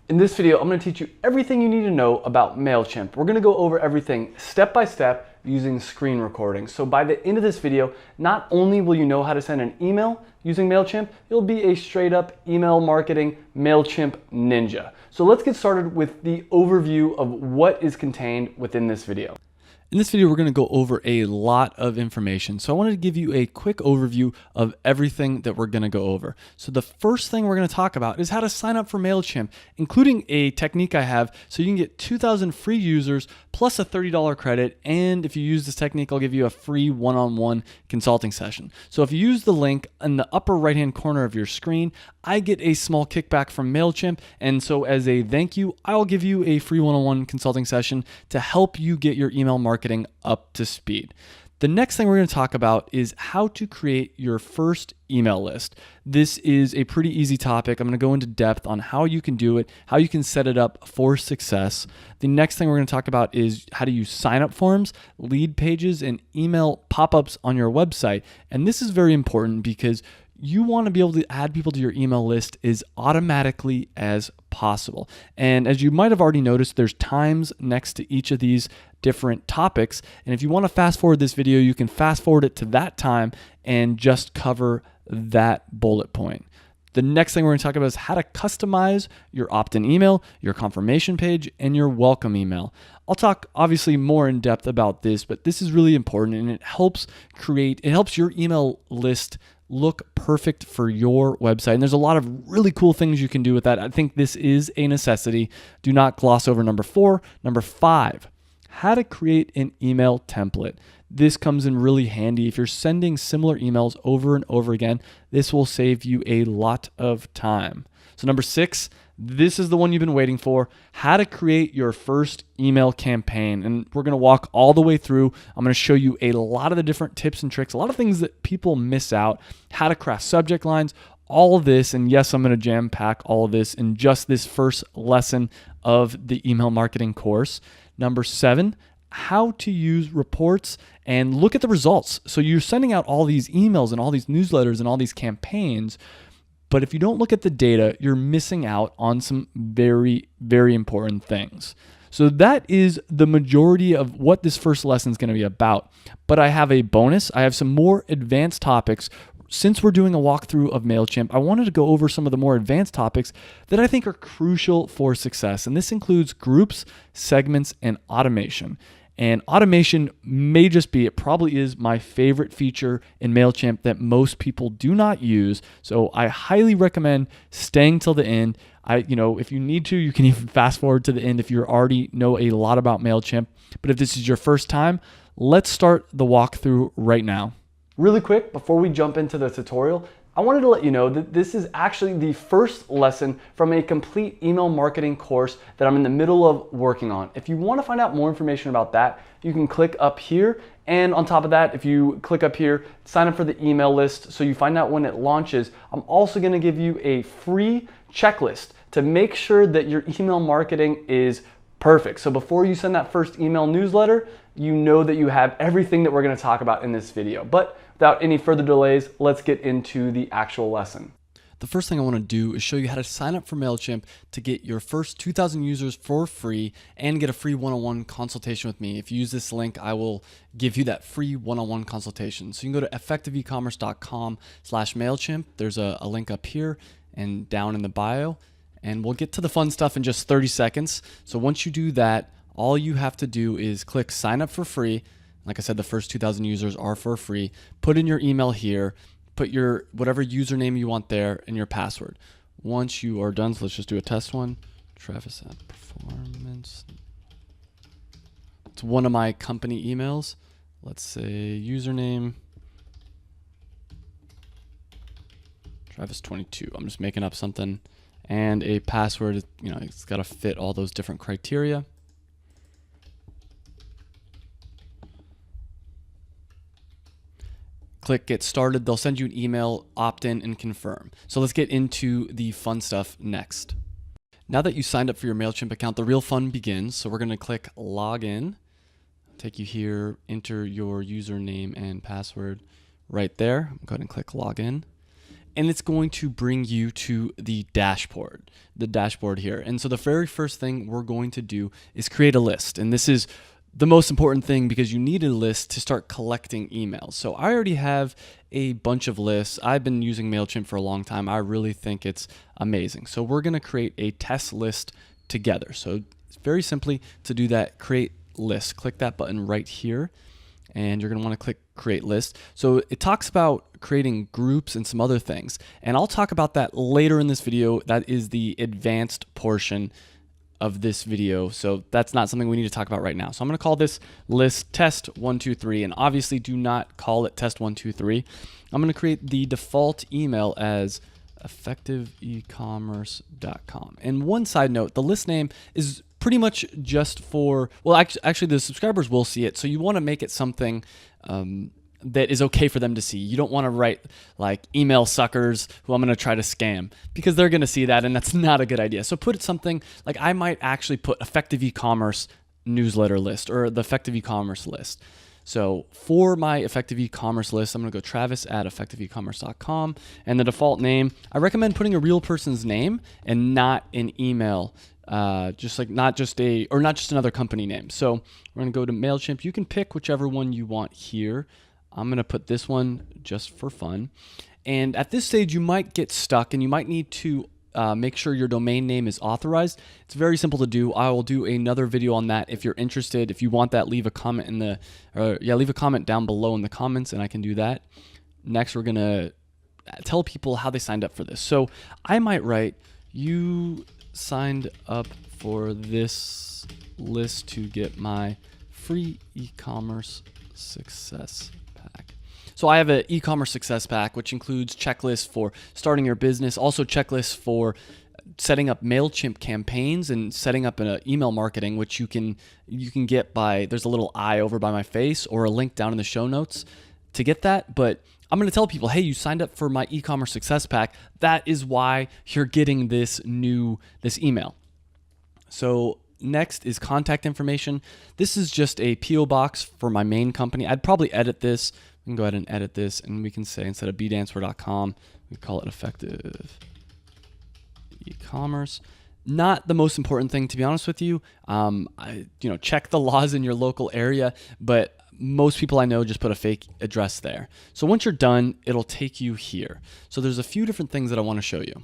In this video, I'm going to teach you everything you need to know about Mailchimp. We're going to go over everything step by step using screen recording. So by the end of this video, not only will you know how to send an email using Mailchimp, you'll be a straight up email marketing Mailchimp ninja. So let's get started with the overview of what is contained within this video. In this video, we're going to go over a lot of information. So I wanted to give you a quick overview of everything that we're going to go over. So the first thing we're going to talk about is how to sign up for Mailchimp, including a technique I have so you can get 2,000 free users plus a $30 credit. And if you use this technique, I'll give you a free one-on-one consulting session. So if you use the link in the upper right-hand corner of your screen, I get a small kickback from Mailchimp. And so as a thank you, I'll give you a free one-on-one consulting session to help you get your email marketing up to speed. The next thing we're going to talk about is how to create your first email list. This is a pretty easy topic. I'm going to go into depth on how you can do it, how you can set it up for success. The next thing we're going to talk about is how to use sign-up forms, lead pages, and email pop-ups on your website. And this is very important because you want to be able to add people to your email list as automatically as possible. And as you might have already noticed, there's times next to each of these different topics. And if you want to fast forward this video, you can fast forward it to that time and just cover that bullet point. The next thing we're going to talk about is how to customize your opt-in email, your confirmation page, and your welcome email. I'll talk obviously more in depth about this, but this is really important and it helps your email list look perfect for your website. And there's a lot of really cool things you can do with that. I think this is a necessity. Do not gloss over number 4. Number 5, how to create an email template. This comes in really handy. If you're sending similar emails over and over again, this will save you a lot of time. So number 6, this is the one you've been waiting for, how to create your first email campaign. And we're going to walk all the way through. I'm going to show you a lot of the different tips and tricks, a lot of things that people miss out, how to craft subject lines, all of this. And yes, I'm going to jam pack all of this in just this first lesson of the email marketing course. Number 7, how to use reports and look at the results. So you're sending out all these emails and all these newsletters and all these campaigns, but if you don't look at the data, you're missing out on some very, very important things. So that is the majority of what this first lesson is going to be about. But I have a bonus. I have some more advanced topics. Since we're doing a walkthrough of Mailchimp, I wanted to go over some of the more advanced topics that I think are crucial for success. And this includes groups, segments, and automation. And automation may just be, it probably is my favorite feature in Mailchimp that most people do not use. So I highly recommend staying till the end. If you need to, you can even fast forward to the end if you already know a lot about Mailchimp. But if this is your first time, let's start the walkthrough right now. Really quick, before we jump into the tutorial, I wanted to let you know that this is actually the first lesson from a complete email marketing course that I'm in the middle of working on. If you want to find out more information about that, you can click up here. And on top of that, if you click up here, sign up for the email list so you find out when it launches. I'm also going to give you a free checklist to make sure that your email marketing is perfect. So before you send that first email newsletter, you know that you have everything that we're going to talk about in this video. But without any further delays, let's get into the actual lesson. The first thing I want to do is show you how to sign up for Mailchimp to get your first 2,000 users for free and get a free one-on-one consultation with me. If you use this link, I will give you that free one-on-one consultation. So you can go to effectiveecommerce.com/Mailchimp. There's a link up here and down in the bio, and we'll get to the fun stuff in just 30 seconds. So once you do that, all you have to do is click sign up for free. Like I said, the first 2,000 users are for free. Put in your email here, put your whatever username you want there and your password. Once you are done, so let's just do a test one. Travis at Performance. It's one of my company emails. Let's say username Travis22. I'm just making up something. And a password, it's got to fit all those different criteria. Click get started. They'll send you an email, opt in and confirm. So let's get into the fun stuff next. Now that you signed up for your Mailchimp account, the real fun begins. So we're going to click login. Take you here, enter your username and password right there. Go ahead and click login. and it's going to bring you to the dashboard here. And so the very first thing we're going to do is create a list. And this is the most important thing because you need a list to start collecting emails. So I already have a bunch of lists. I've been using Mailchimp for a long time. I really think it's amazing. So we're going to create a test list together. So it's very simply to do that, create list. Click that button right here, and you're going to want to click create list. So it talks about creating groups and some other things, and I'll talk about that later in this video. That is the advanced portion of this video, so that's not something we need to talk about right now. So I'm going to call this list test 123, and obviously do not call it test 123. I'm going to create the default email as effectiveecommerce.com. And one side note, the list name is pretty much just for, well, actually the subscribers will see it, so you want to make it something that is okay for them to see. You don't want to write like email suckers who I'm going to try to scam, because they're going to see that, and that's not a good idea. So put something like, I might actually put effective e-commerce newsletter list or the effective e-commerce list. So for my effective e-commerce list, I'm going to go travis@effectiveecommerce.com, and the default name, I recommend putting a real person's name and not an email. Just like not just another company name. So we're going to go to Mailchimp. You can pick whichever one you want here. I'm going to put this one just for fun. And at this stage, you might get stuck and you might need to make sure your domain name is authorized. It's very simple to do. I will do another video on that. If you're interested, if you want that, leave a comment leave a comment down below in the comments, and I can do that. Next, we're going to tell people how they signed up for this. So I might write, you signed up for this list to get my free e-commerce success pack. So I have an e-commerce success pack, which includes checklists for starting your business, also checklists for setting up Mailchimp campaigns and setting up an email marketing, which you can get by, there's a little eye over by my face or a link down in the show notes to get that. But I'm going to tell people, hey, you signed up for my e-commerce success pack. That is why you're getting this email. So next is contact information. This is just a PO box for my main company. I'd probably edit this. We can go ahead and edit this, and we can say, instead of bdancer.com, we call it effective e-commerce. Not the most important thing, to be honest with you. Check the laws in your local area, but most people I know just put a fake address there. So once you're done, it'll take you here. So there's a few different things that I want to show you.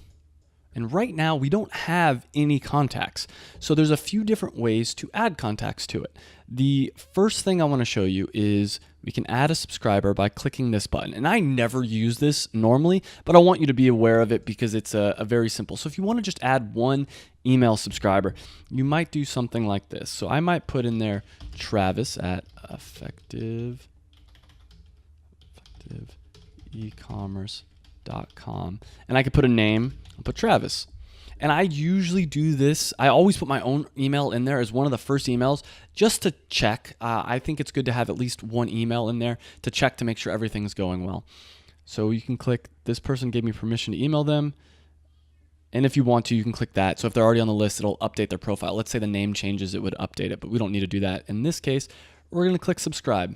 And right now we don't have any contacts. So there's a few different ways to add contacts to it. The first thing I want to show you is we can add a subscriber by clicking this button. And I never use this normally, but I want you to be aware of it because it's a very simple. So if you want to just add one email subscriber, you might do something like this. So I might put in there Travis at effectiveecommerce.com, and I could put a name. I'll put Travis. And I usually do this. I always put my own email in there as one of the first emails just to check. I think it's good to have at least one email in there to check to make sure everything's going well. So you can click, this person gave me permission to email them. And if you want to, you can click that. So if they're already on the list, it'll update their profile. Let's say the name changes, it would update it, but we don't need to do that. In this case, we're going to click subscribe.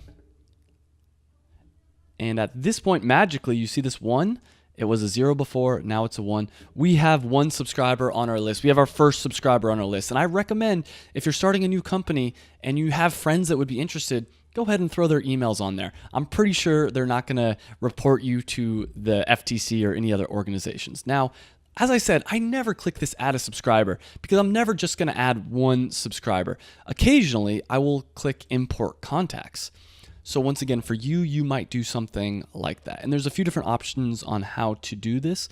And at this point, magically, you see this 1. It was a 0 before, now it's a 1. We have 1 subscriber on our list. We have our first subscriber on our list. And I recommend, if you're starting a new company and you have friends that would be interested, go ahead and throw their emails on there. I'm pretty sure they're not going to report you to the FTC or any other organizations. Now, as I said, I never click this add a subscriber because I'm never just going to add 1 subscriber. Occasionally, I will click import contacts. So once again, for you, you might do something like that. And there's a few different options on how to do this.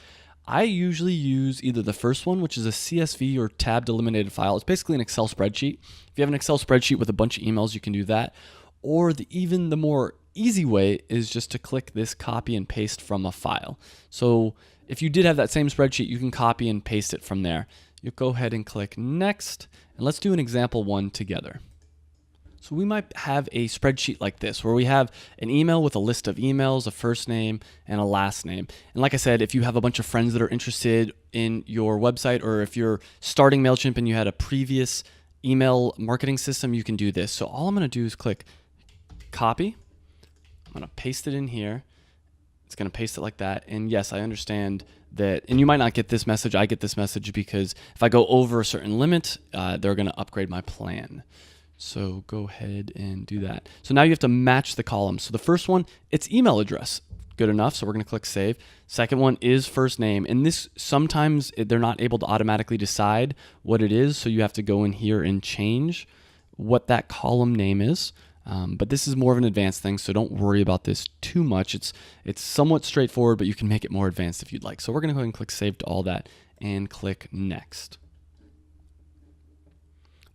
I usually use either the first one, which is a CSV or tab delimited file. It's basically an Excel spreadsheet. If you have an Excel spreadsheet with a bunch of emails, you can do that. Or even the more easy way is just to click this copy and paste from a file. So if you did have that same spreadsheet, you can copy and paste it from there. You go ahead and click next, and let's do an example one together. So we might have a spreadsheet like this where we have an email with a list of emails, a first name, and a last name. And like I said, if you have a bunch of friends that are interested in your website, or if you're starting Mailchimp and you had a previous email marketing system, you can do this. So all I'm going to do is click copy. I'm going to paste it in here. It's going to paste it like that. And yes, I understand that, and you might not get this message. I get this message because if I go over a certain limit, they're going to upgrade my plan. So go ahead and do that. So now you have to match the columns. So the first one, it's email address. Good enough. So we're going to click save. Second one is first name. And this, sometimes they're not able to automatically decide what it is. So you have to go in here and change what that column name is. But this is more of an advanced thing, so don't worry about this too much. It's somewhat straightforward, but you can make it more advanced if you'd like. So we're going to go ahead and click Save to all that and click Next.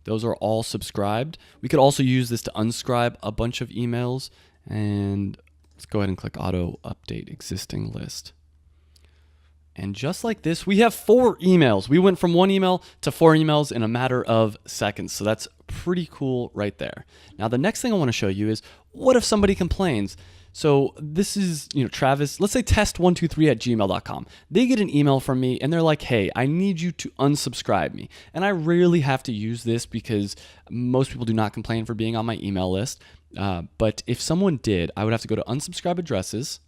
Those are all subscribed. We could also use this to unscribe a bunch of emails. And let's go ahead and click Auto Update Existing List. And just like this, we have 4 emails. We went from 1 email to 4 emails in a matter of seconds. So that's pretty cool right there. Now, the next thing I want to show you is, what if somebody complains? So this is, Travis, let's say test123@gmail.com. They get an email from me and they're like, hey, I need you to unsubscribe me. And I rarely have to use this because most people do not complain for being on my email list. But if someone did, I would have to go to unsubscribe addresses.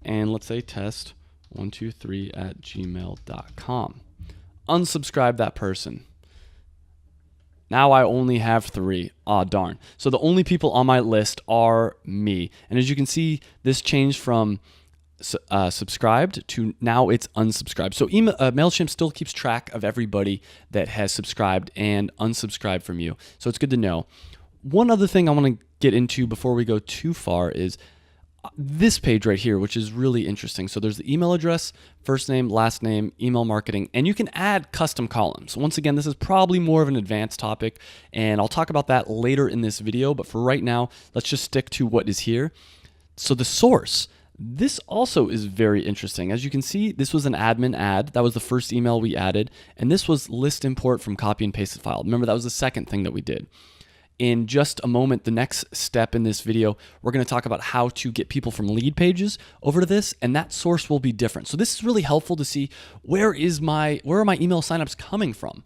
And let's say test123@gmail.com. Unsubscribe that person. Now I only have 3. Aw, darn. So the only people on my list are me. And as you can see, this changed from subscribed to now it's unsubscribed. So Mailchimp still keeps track of everybody that has subscribed and unsubscribed from you. So it's good to know. One other thing I want to get into before we go too far is this page right here, which is really interesting. So there's the email address, first name, last name, email marketing, and you can add custom columns. Once again, this is probably more of an advanced topic, and I'll talk about that later in this video. But for right now, let's just stick to what is here. So the source, this also is very interesting. As you can see, this was an admin ad. That was the first email we added, and this was list import from copy and pasted file. Remember, that was the second thing that we did. In just a moment, the next step in this video, we're going to talk about how to get people from lead pages over to this, and that source will be different. So this is really helpful to see where are my email signups coming from.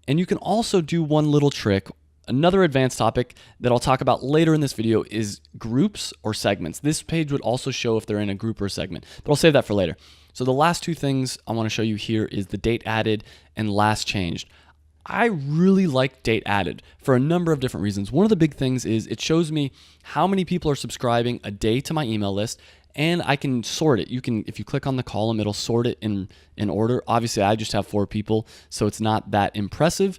And you can also do one little trick. Another advanced topic that I'll talk about later in this video is groups or segments. This page would also show if they're in a group or a segment, but I'll save that for later. So the last 2 things I want to show you here is the date added and last changed. I really like date added for a number of different reasons. One of the big things is it shows me how many people are subscribing a day to my email list, and I can sort it. If you click on the column, it'll sort it in order. Obviously, I just have 4 people, so it's not that impressive,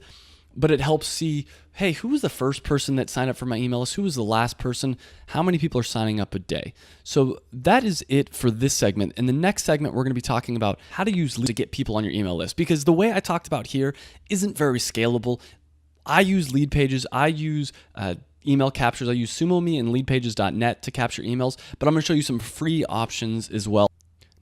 but it helps see, hey, who was the first person that signed up for my email list? Who was the last person? How many people are signing up a day? So that is it for this segment. In the next segment, we're going to be talking about how to use leads to get people on your email list, because the way I talked about here isn't very scalable. I use lead pages. I use email captures. I use SumoMe and leadpages.net to capture emails, but I'm going to show you some free options as well.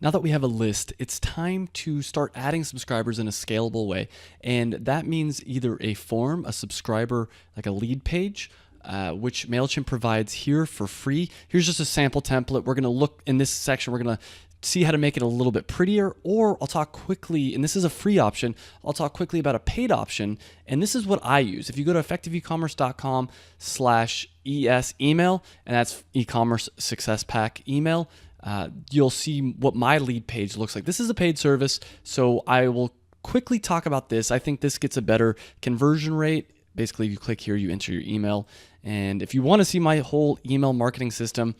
Now that we have a list, it's time to start adding subscribers in a scalable way. And that means either a form, a subscriber, like a lead page, which Mailchimp provides here for free. Here's just a sample template. We're going to look in this section. We're going to see how to make it a little bit prettier, or I'll talk quickly, and this is a free option, I'll talk quickly about a paid option. And this is what I use. If you go to effectivecommerce.com/ES email, and that's e-commerce success pack email, you'll see what my lead page looks like. This is a paid service, so I will quickly talk about this. I think this gets a better conversion rate. Basically, if you click here, you enter your email. And if you want to see my whole email marketing system,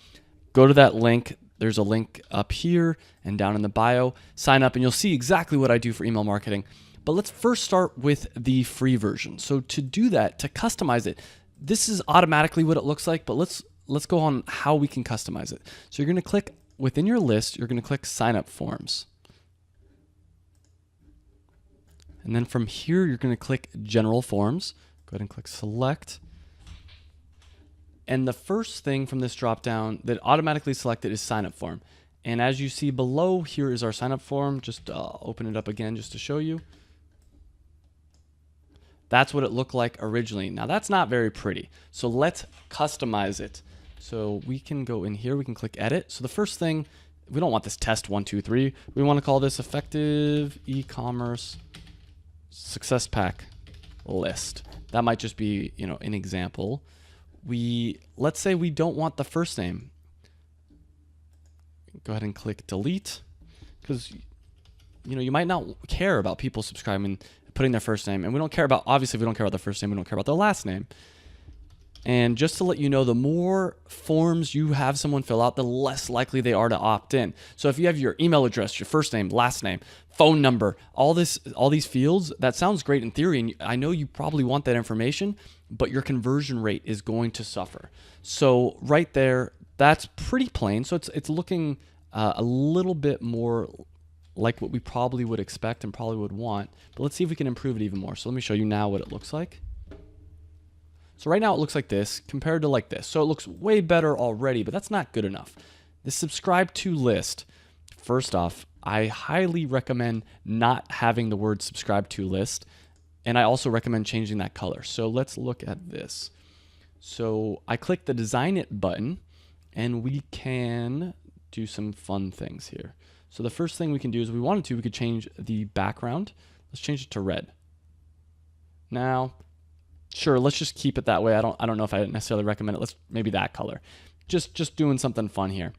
go to that link. There's a link up here and down in the bio. Sign up and you'll see exactly what I do for email marketing. But let's first start with the free version. So to do that, to customize it, this is automatically what it looks like, but let's go on how we can customize it. So you're going to click within your list, you're going to click sign up forms. And then from here, you're going to click general forms. Go ahead and click select. And the first thing from this drop down that automatically selected is sign up form. And as you see below, here is our sign up form. Just open it up again just to show you. That's what it looked like originally. Now that's not very pretty. So let's customize it. So we can go in here, we can click edit. So the first thing, we don't want this test 1, 2, 3. We want to call this effective e-commerce success pack list. That might just be, an example. Let's say we don't want the first name. Go ahead and click delete, because you might not care about people subscribing, putting their first name, and we don't care about, obviously we don't care about the first name, we don't care about the last name. And just to let you know, the more forms you have someone fill out, the less likely they are to opt in. So if you have your email address, your first name, last name, phone number, all these fields, that sounds great in theory, and I know you probably want that information, but your conversion rate is going to suffer. So right there, that's pretty plain. So it's looking a little bit more like what we probably would expect and probably would want. But let's see if we can improve it even more. So let me show you now what it looks like. So right now it looks like this compared to like this. So it looks way better already, but that's not good enough. The subscribe to list, first off, I highly recommend not having the word subscribe to list. And I also recommend changing that color. So let's look at this. So I click the design it button and we can do some fun things here. So the first thing we can do is, if we wanted to, we could change the background. Let's change it to red. Now, sure, let's just keep it that way. I don't know if I necessarily recommend it. Let's maybe that color. Just doing something fun here.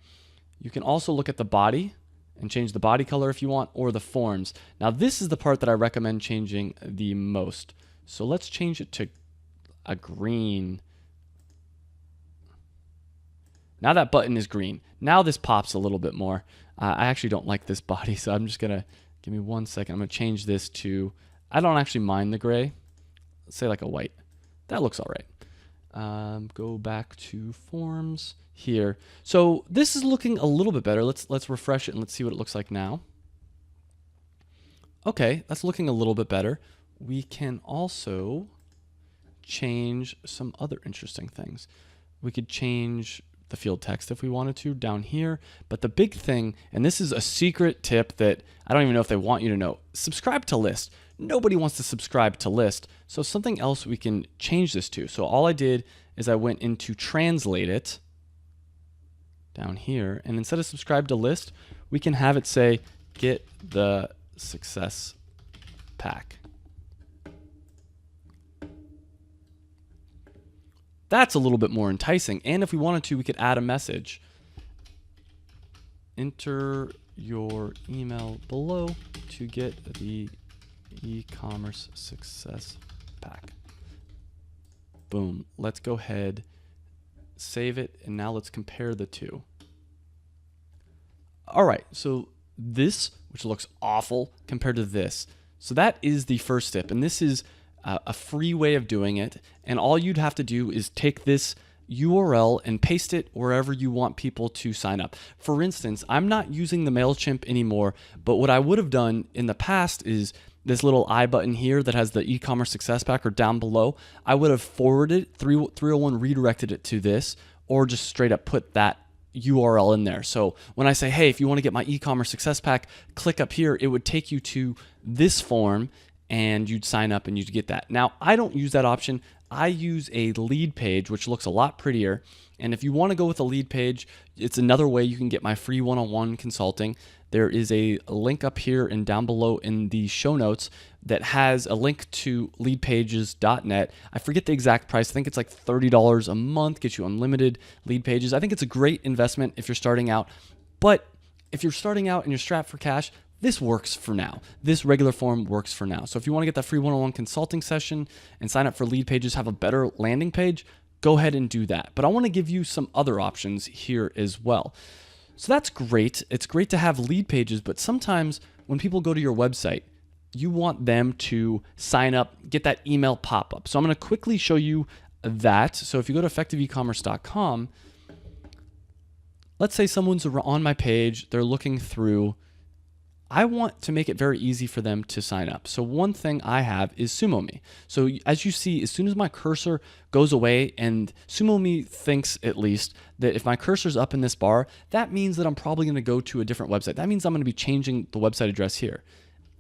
You can also look at the body and change the body color if you want, or the forms. Now this is the part that I recommend changing the most. So let's change it to a green. Now that button is green. Now this pops a little bit more. I actually don't like this body, so I'm just gonna, give me 1 second. I'm gonna change this to, I don't actually mind the gray. Let's say like a white. That looks all right. Go back to forms here. So this is looking a little bit better. Let's refresh it and let's see what it looks like now. Okay, that's looking a little bit better. We can also change some other interesting things. We could change the field text if we wanted to down here. But the big thing, and this is a secret tip that I don't even know if they want you to know, subscribe to list. Nobody wants to subscribe to list. So something else we can change this to. So all I did is I went into translate it down here, and instead of subscribe to list, we can have it say get the success pack. That's a little bit more enticing. And if we wanted to, we could add a message. Enter your email below to get the e-commerce success pack. Boom. Let's go ahead, save it, and now let's compare the two. All right, so this, which looks awful compared to this. So that is the first step, and this is a free way of doing it. And all you'd have to do is take this URL and paste it wherever you want people to sign up. For instance, I'm not using the Mailchimp anymore, but what I would have done in the past is this little I button here that has the e-commerce success pack, or down below, I would have forwarded 301 redirected it to this, or just straight up put that URL in there. So when I say, hey, if you want to get my e-commerce success pack, click up here, it would take you to this form and you'd sign up and you'd get that. Now, I don't use that option. I use a lead page, which looks a lot prettier. And if you want to go with a lead page, it's another way you can get my free one-on-one consulting. There is a link up here and down below in the show notes that has a link to leadpages.net. I forget the exact price. I think it's like $30 a month, gets you unlimited lead pages. I think it's a great investment if you're starting out. But if you're starting out and you're strapped for cash, this works for now. This regular form works for now. So if you want to get that free one-on-one consulting session and sign up for lead pages, have a better landing page, go ahead and do that. But I want to give you some other options here as well. So that's great. It's great to have lead pages, but sometimes when people go to your website, you want them to sign up, get that email pop-up. So I'm going to quickly show you that. So if you go to effectiveecommerce.com, let's say someone's on my page, they're looking through. I want to make it very easy for them to sign up. So one thing I have is SumoMe. So as you see, as soon as my cursor goes away, and SumoMe thinks at least that if my cursor's up in this bar, that means that I'm probably going to go to a different website. That means I'm going to be changing the website address here.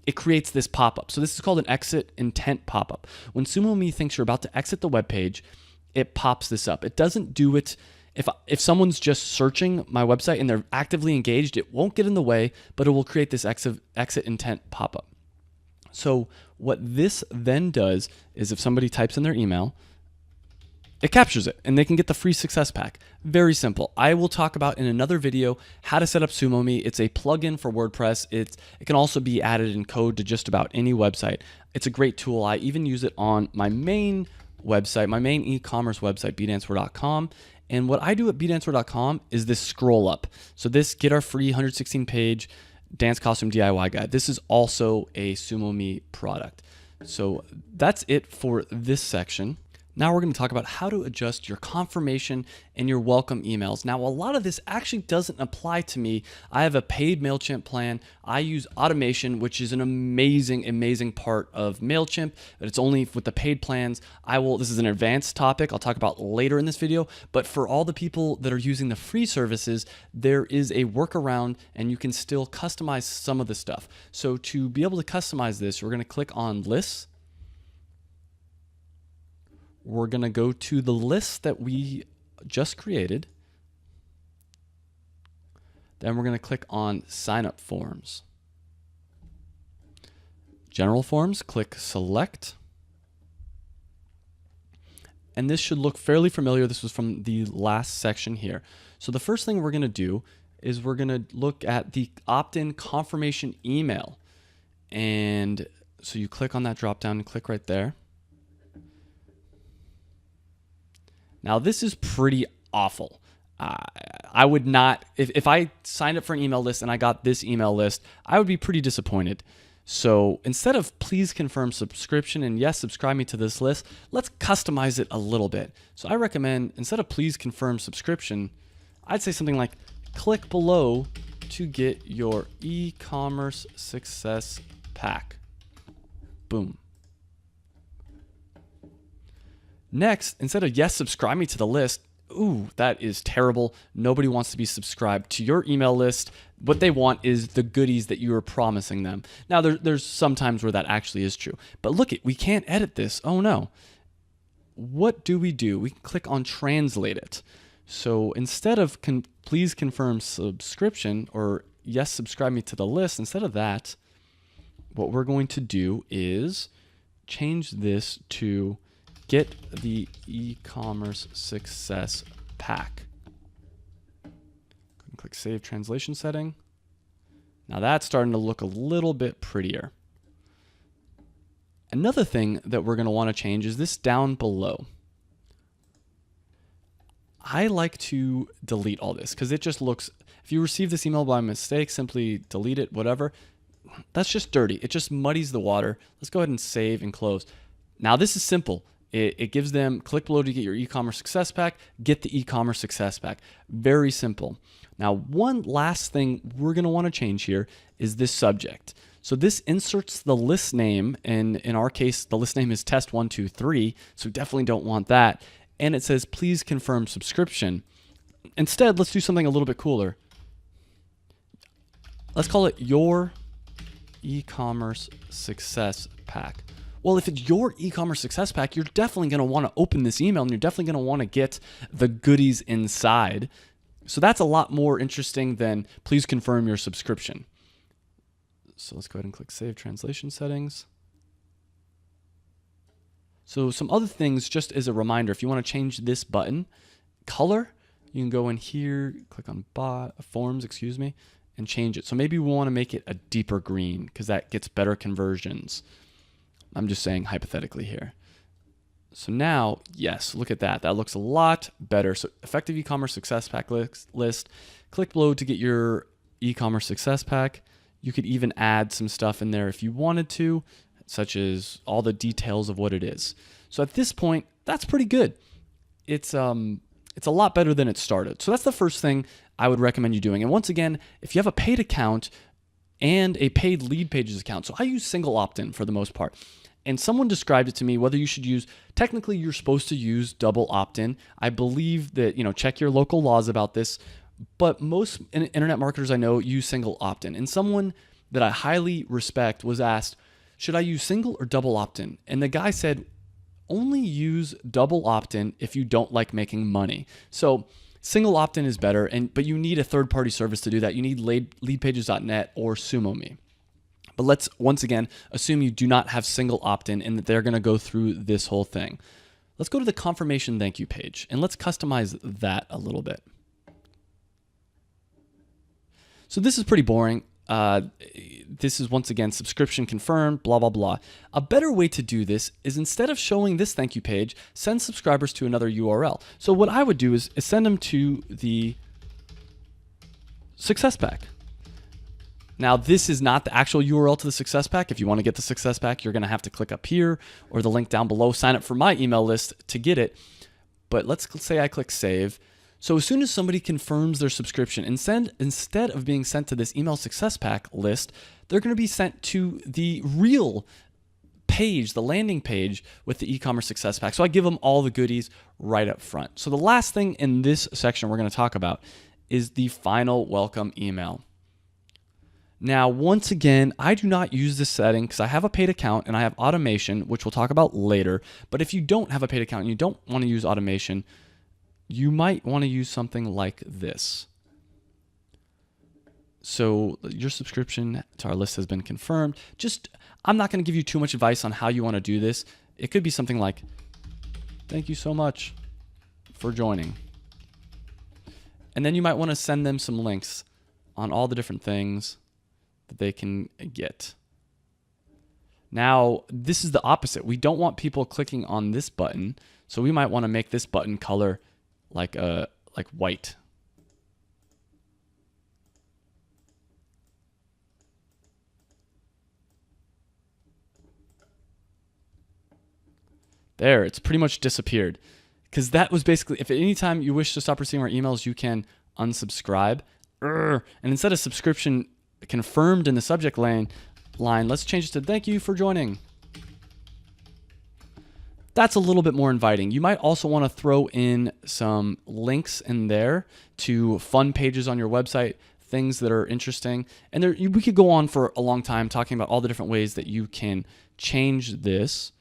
It creates this pop-up. So this is called an exit intent pop-up. When SumoMe thinks you're about to exit the web page, it pops this up. It doesn't do it if someone's just searching my website and they're actively engaged, it won't get in the way, but it will create this exit intent pop-up. So what this then does is if somebody types in their email, it captures it and they can get the free success pack. Very simple. I will talk about in another video how to set up SumoMe. It's a plugin for WordPress. It can also be added in code to just about any website. It's a great tool. I even use it on my main website, my main e-commerce website, bdancer.com. And what I do at bdancer.com is this scroll up. So this, get our free 116 page dance costume DIY guide. This is also a SumoMe product. So that's it for this section. Now we're going to talk about how to adjust your confirmation and your welcome emails. Now, a lot of this actually doesn't apply to me. I have a paid Mailchimp plan. I use automation, which is an amazing, amazing part of Mailchimp, but it's only with the paid plans. This is an advanced topic I'll talk about later in this video, but for all the people that are using the free services, there is a workaround and you can still customize some of the stuff. So to be able to customize this, we're going to click on lists. We're going to go to the list that we just created. Then we're going to click on sign up forms. General forms, click select. And this should look fairly familiar. This was from the last section here. So the first thing we're going to do is we're going to look at the opt-in confirmation email. And so you click on that drop down and click right there. Now, this is pretty awful. I would not, if I signed up for an email list and I got this email list, I would be pretty disappointed. So instead of please confirm subscription and yes, subscribe me to this list, let's customize it a little bit. So I recommend, instead of please confirm subscription, I'd say something like click below to get your e-commerce success pack. Boom. Next, instead of yes, subscribe me to the list, ooh, that is terrible. Nobody wants to be subscribed to your email list. What they want is the goodies that you are promising them. Now, there's some times where that actually is true. But look, we can't edit this. Oh, no. What do? We can click on translate it. So instead of please confirm subscription or yes, subscribe me to the list, instead of that, what we're going to do is change this to get the e-commerce success pack. Click save translation setting. Now that's starting to look a little bit prettier. Another thing that we're going to want to change is this down below. I like to delete all this because it just looks, if you receive this email by mistake, simply delete it, whatever. That's just dirty. It just muddies the water. Let's go ahead and save and close. Now this is simple. It gives them click below to get your e-commerce success pack, get the e-commerce success pack. Very simple. Now, one last thing we're going to want to change here is this subject. So this inserts the list name, and in our case, the list name is test123, so definitely don't want that. And it says, please confirm subscription. Instead, let's do something a little bit cooler. Let's call it your e-commerce success pack. Well, if it's your e-commerce success pack, you're definitely going to want to open this email and you're definitely going to want to get the goodies inside. So that's a lot more interesting than please confirm your subscription. So let's go ahead and click Save Translation Settings. So some other things, just as a reminder, if you want to change this button, color, you can go in here, click on Forms, and change it. So maybe we want to make it a deeper green because that gets better conversions. I'm just saying hypothetically here. So now, yes, look at that. That looks a lot better. So effective e-commerce success pack list. Click below to get your e-commerce success pack. You could even add some stuff in there if you wanted to, such as all the details of what it is. So at this point, that's pretty good. It's a lot better than it started. So that's the first thing I would recommend you doing. And once again, if you have a paid account and a paid lead pages account, so I use single opt-in for the most part. And someone described it to me whether you should use, technically you're supposed to use double opt-in. I believe that, check your local laws about this, but most internet marketers I know use single opt-in. And someone that I highly respect was asked, should I use single or double opt-in? And the guy said, only use double opt-in if you don't like making money. So single opt-in is better, but you need a third-party service to do that. You need leadpages.net or SumoMe. But let's once again assume you do not have single opt-in and that they're going to go through this whole thing. let's go to the confirmation thank you page and let's customize that a little bit. So this is pretty boring. This is once again subscription confirmed, blah, blah, blah. A better way to do this is instead of showing this thank you page, send subscribers to another URL. So what I would do is send them to the success pack. Now, this is not the actual URL to the success pack. If you want to get the success pack, you're going to have to click up here or the link down below, sign up for my email list to get it. But let's say I click save. So as soon as somebody confirms their subscription, instead of being sent to this email success pack list, they're going to be sent to the real page, the landing page with the e-commerce success pack. So I give them all the goodies right up front. So the last thing in this section we're going to talk about is the final welcome email. Now, once again, I do not use this setting because I have a paid account and I have automation, which we'll talk about later. But if you don't have a paid account and you don't want to use automation, you might want to use something like this. So your subscription to our list has been confirmed. I'm not going to give you too much advice on how you want to do this. It could be something like, thank you so much for joining. And then you might want to send them some links on all the different things that they can get. Now, this is the opposite. We don't want people clicking on this button. So we might want to make this button color like white. There, it's pretty much disappeared. Because that was basically, if at any time you wish to stop receiving our emails, you can unsubscribe. And instead of subscription confirmed in the subject line, let's change it to thank you for joining. That's a little bit more inviting. You might also want to throw in some links in there to fun pages on your website, things that are interesting. And we could go on for a long time talking about all the different ways that you can change this.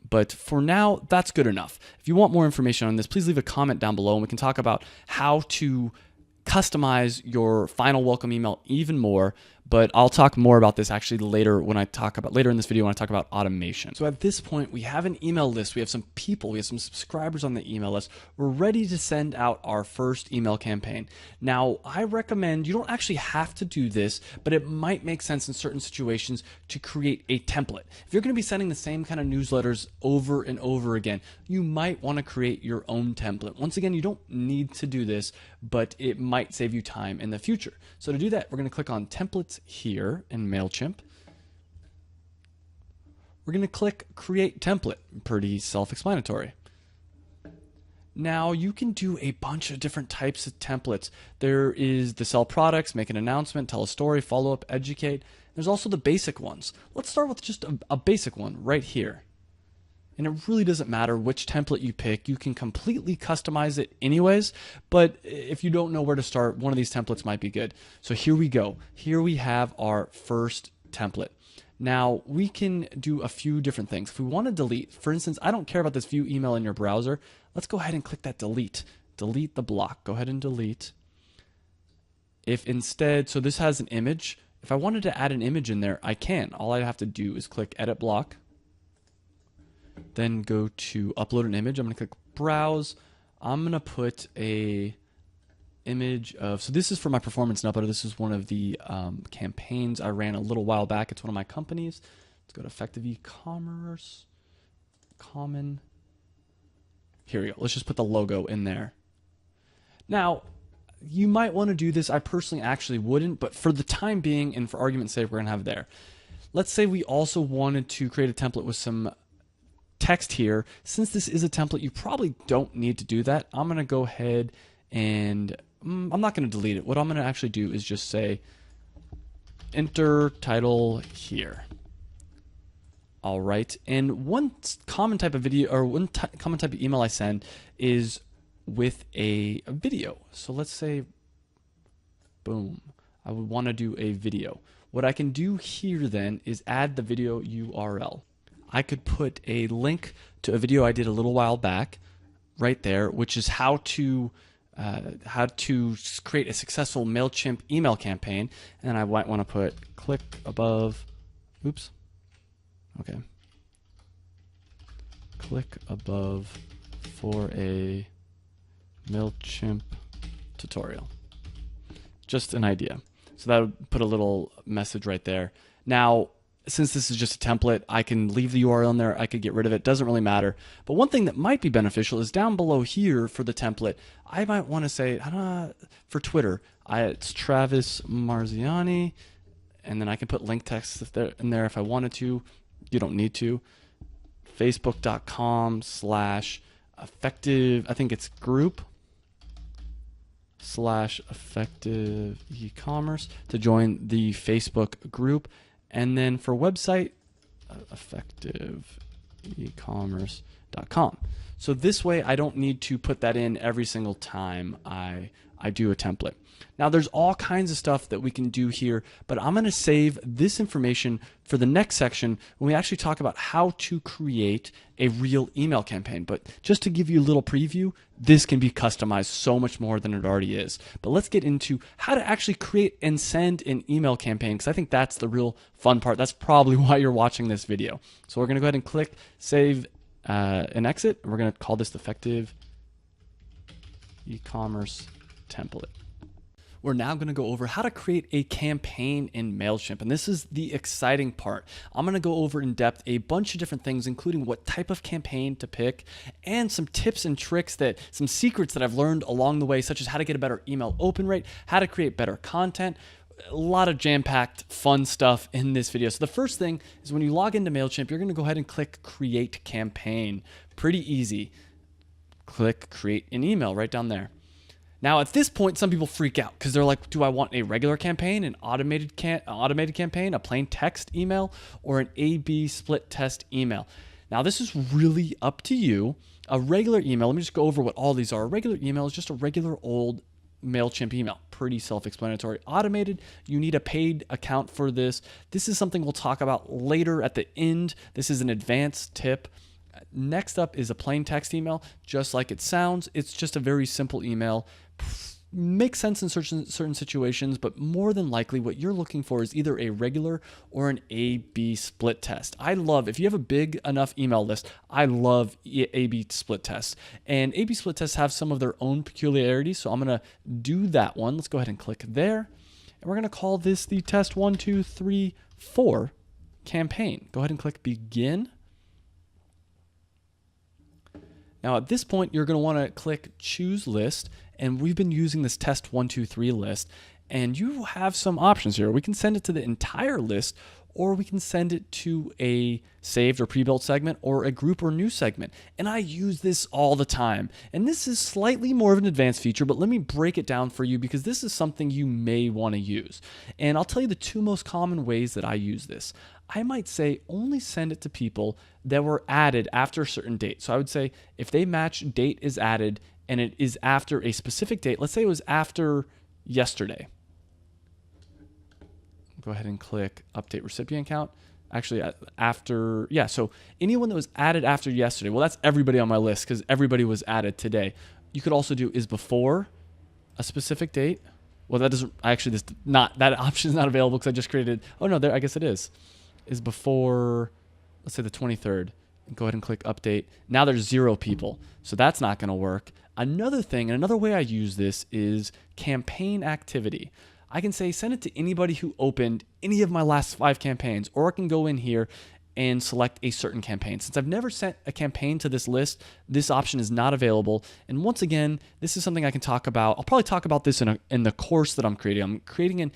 But for now, that's good enough. If you want more information on this, please leave a comment down below and we can talk about how to customize your final welcome email even more. But I'll talk more about this actually later in this video when I talk about automation. So at this point, we have an email list. We have some people, we have some subscribers on the email list. We're ready to send out our first email campaign. Now, I recommend you don't actually have to do this, but it might make sense in certain situations to create a template. If you're going to be sending the same kind of newsletters over and over again, you might want to create your own template. Once again, you don't need to do this, but it might save you time in the future. So to do that, we're going to click on templates here in Mailchimp. We're going to click create template. Pretty self-explanatory. Now you can do a bunch of different types of templates. There is the sell products, make an announcement, tell a story, follow up, educate. There's also the basic ones. Let's start with just a basic one right here. And it really doesn't matter which template you pick. You can completely customize it anyways, but if you don't know where to start, one of these templates might be good. So here we go. Here we have our first template. Now we can do a few different things. If we want to delete, for instance, I don't care about this view email in your browser. Let's go ahead and click that delete. Delete the block. Go ahead and delete. If instead, so this has an image. If I wanted to add an image in there, I can. All I have to do is click edit block. Then go to upload an image. I'm going to click browse. I'm going to put a image of, so this is for my performance uploader. This is one of the campaigns I ran a little while back. It's one of my companies. Let's go to effective e-commerce, common. Here we go. Let's just put the logo in there. Now, you might want to do this. I personally actually wouldn't, but for the time being and for argument's sake, we're going to have it there. Let's say we also wanted to create a template with some text here. Since this is a template, you probably don't need to do that. I'm going to go ahead and I'm not going to delete it. What I'm going to actually do is just say enter title here. All right. And one common type of video or one common type of email I send is with a video. So let's say, boom, I would want to do a video. What I can do here then is add the video URL. I could put a link to a video I did a little while back right there, which is how to create a successful Mailchimp email campaign. And I might want to put click above, oops, okay. click above for a Mailchimp tutorial. Just an idea. So that would put a little message right there. Now, since this is just a template, I can leave the URL in there. I could get rid of it. Doesn't really matter. But one thing that might be beneficial is down below here for the template, I might want to say, for Twitter, it's Travis Marziani, and then I can put link text in there if I wanted to. You don't need to. Facebook.com/effective, I think it's group/effective e-commerce to join the Facebook group. And then for website, effectiveecommerce.com. So this way I don't need to put that in every single time I do a template. Now there's all kinds of stuff that we can do here, but I'm going to save this information for the next section when we actually talk about how to create a real email campaign. But just to give you a little preview, this can be customized so much more than it already is. But let's get into how to actually create and send an email campaign, because I think that's the real fun part. That's probably why you're watching this video. So we're going to go ahead and click save and exit. We're going to call this the effective e-commerce template. We're now going to go over how to create a campaign in Mailchimp. And this is the exciting part. I'm going to go over in depth a bunch of different things, including what type of campaign to pick and some tips and tricks, some secrets that I've learned along the way, such as how to get a better email open rate, how to create better content. A lot of jam-packed fun stuff in this video. So the first thing is when you log into Mailchimp, you're going to go ahead and click create campaign. Pretty easy. Click create an email right down there. Now, at this point, some people freak out because they're like, do I want a regular campaign, an automated campaign, a plain text email, or an A/B split test email? Now, this is really up to you. A regular email, let me just go over what all these are. A regular email is just a regular old Mailchimp email. Pretty self-explanatory. Automated, you need a paid account for this. This is something we'll talk about later at the end. This is an advanced tip. Next up is a plain text email, just like it sounds. It's just a very simple email. Makes sense in certain situations, but more than likely what you're looking for is either a regular or an A/B split test. If you have a big enough email list, I love A/B split tests. And A/B split tests have some of their own peculiarities, so I'm going to do that one. Let's go ahead and click there. And we're going to call this the test 1, 2, 3, 4 campaign. Go ahead and click begin. Now at this point, you're going to want to click choose list, and we've been using this test 1, 2, 3 list, and you have some options here. We can send it to the entire list, or we can send it to a saved or pre-built segment or a group or new segment. And I use this all the time. And this is slightly more of an advanced feature, but let me break it down for you because this is something you may want to use. And I'll tell you the two most common ways that I use this. I might say only send it to people that were added after a certain date. So I would say if they match date is added and it is after a specific date, let's say it was after yesterday. Go ahead and click update recipient count. Actually, so anyone that was added after yesterday, well, that's everybody on my list because everybody was added today. You could also do is before a specific date. Well, that doesn't, actually, that option is not available because I just created, I guess it is. Is before, let's say the 23rd. Go ahead and click update. Now there's 0 people, so that's not going to work. Another thing, and another way I use this is campaign activity. I can say send it to anybody who opened any of my last 5 campaigns, or I can go in here and select a certain campaign. Since I've never sent a campaign to this list, this option is not available. And once again, this is something I can talk about. I'll probably talk about this in the course that I'm creating. I'm creating a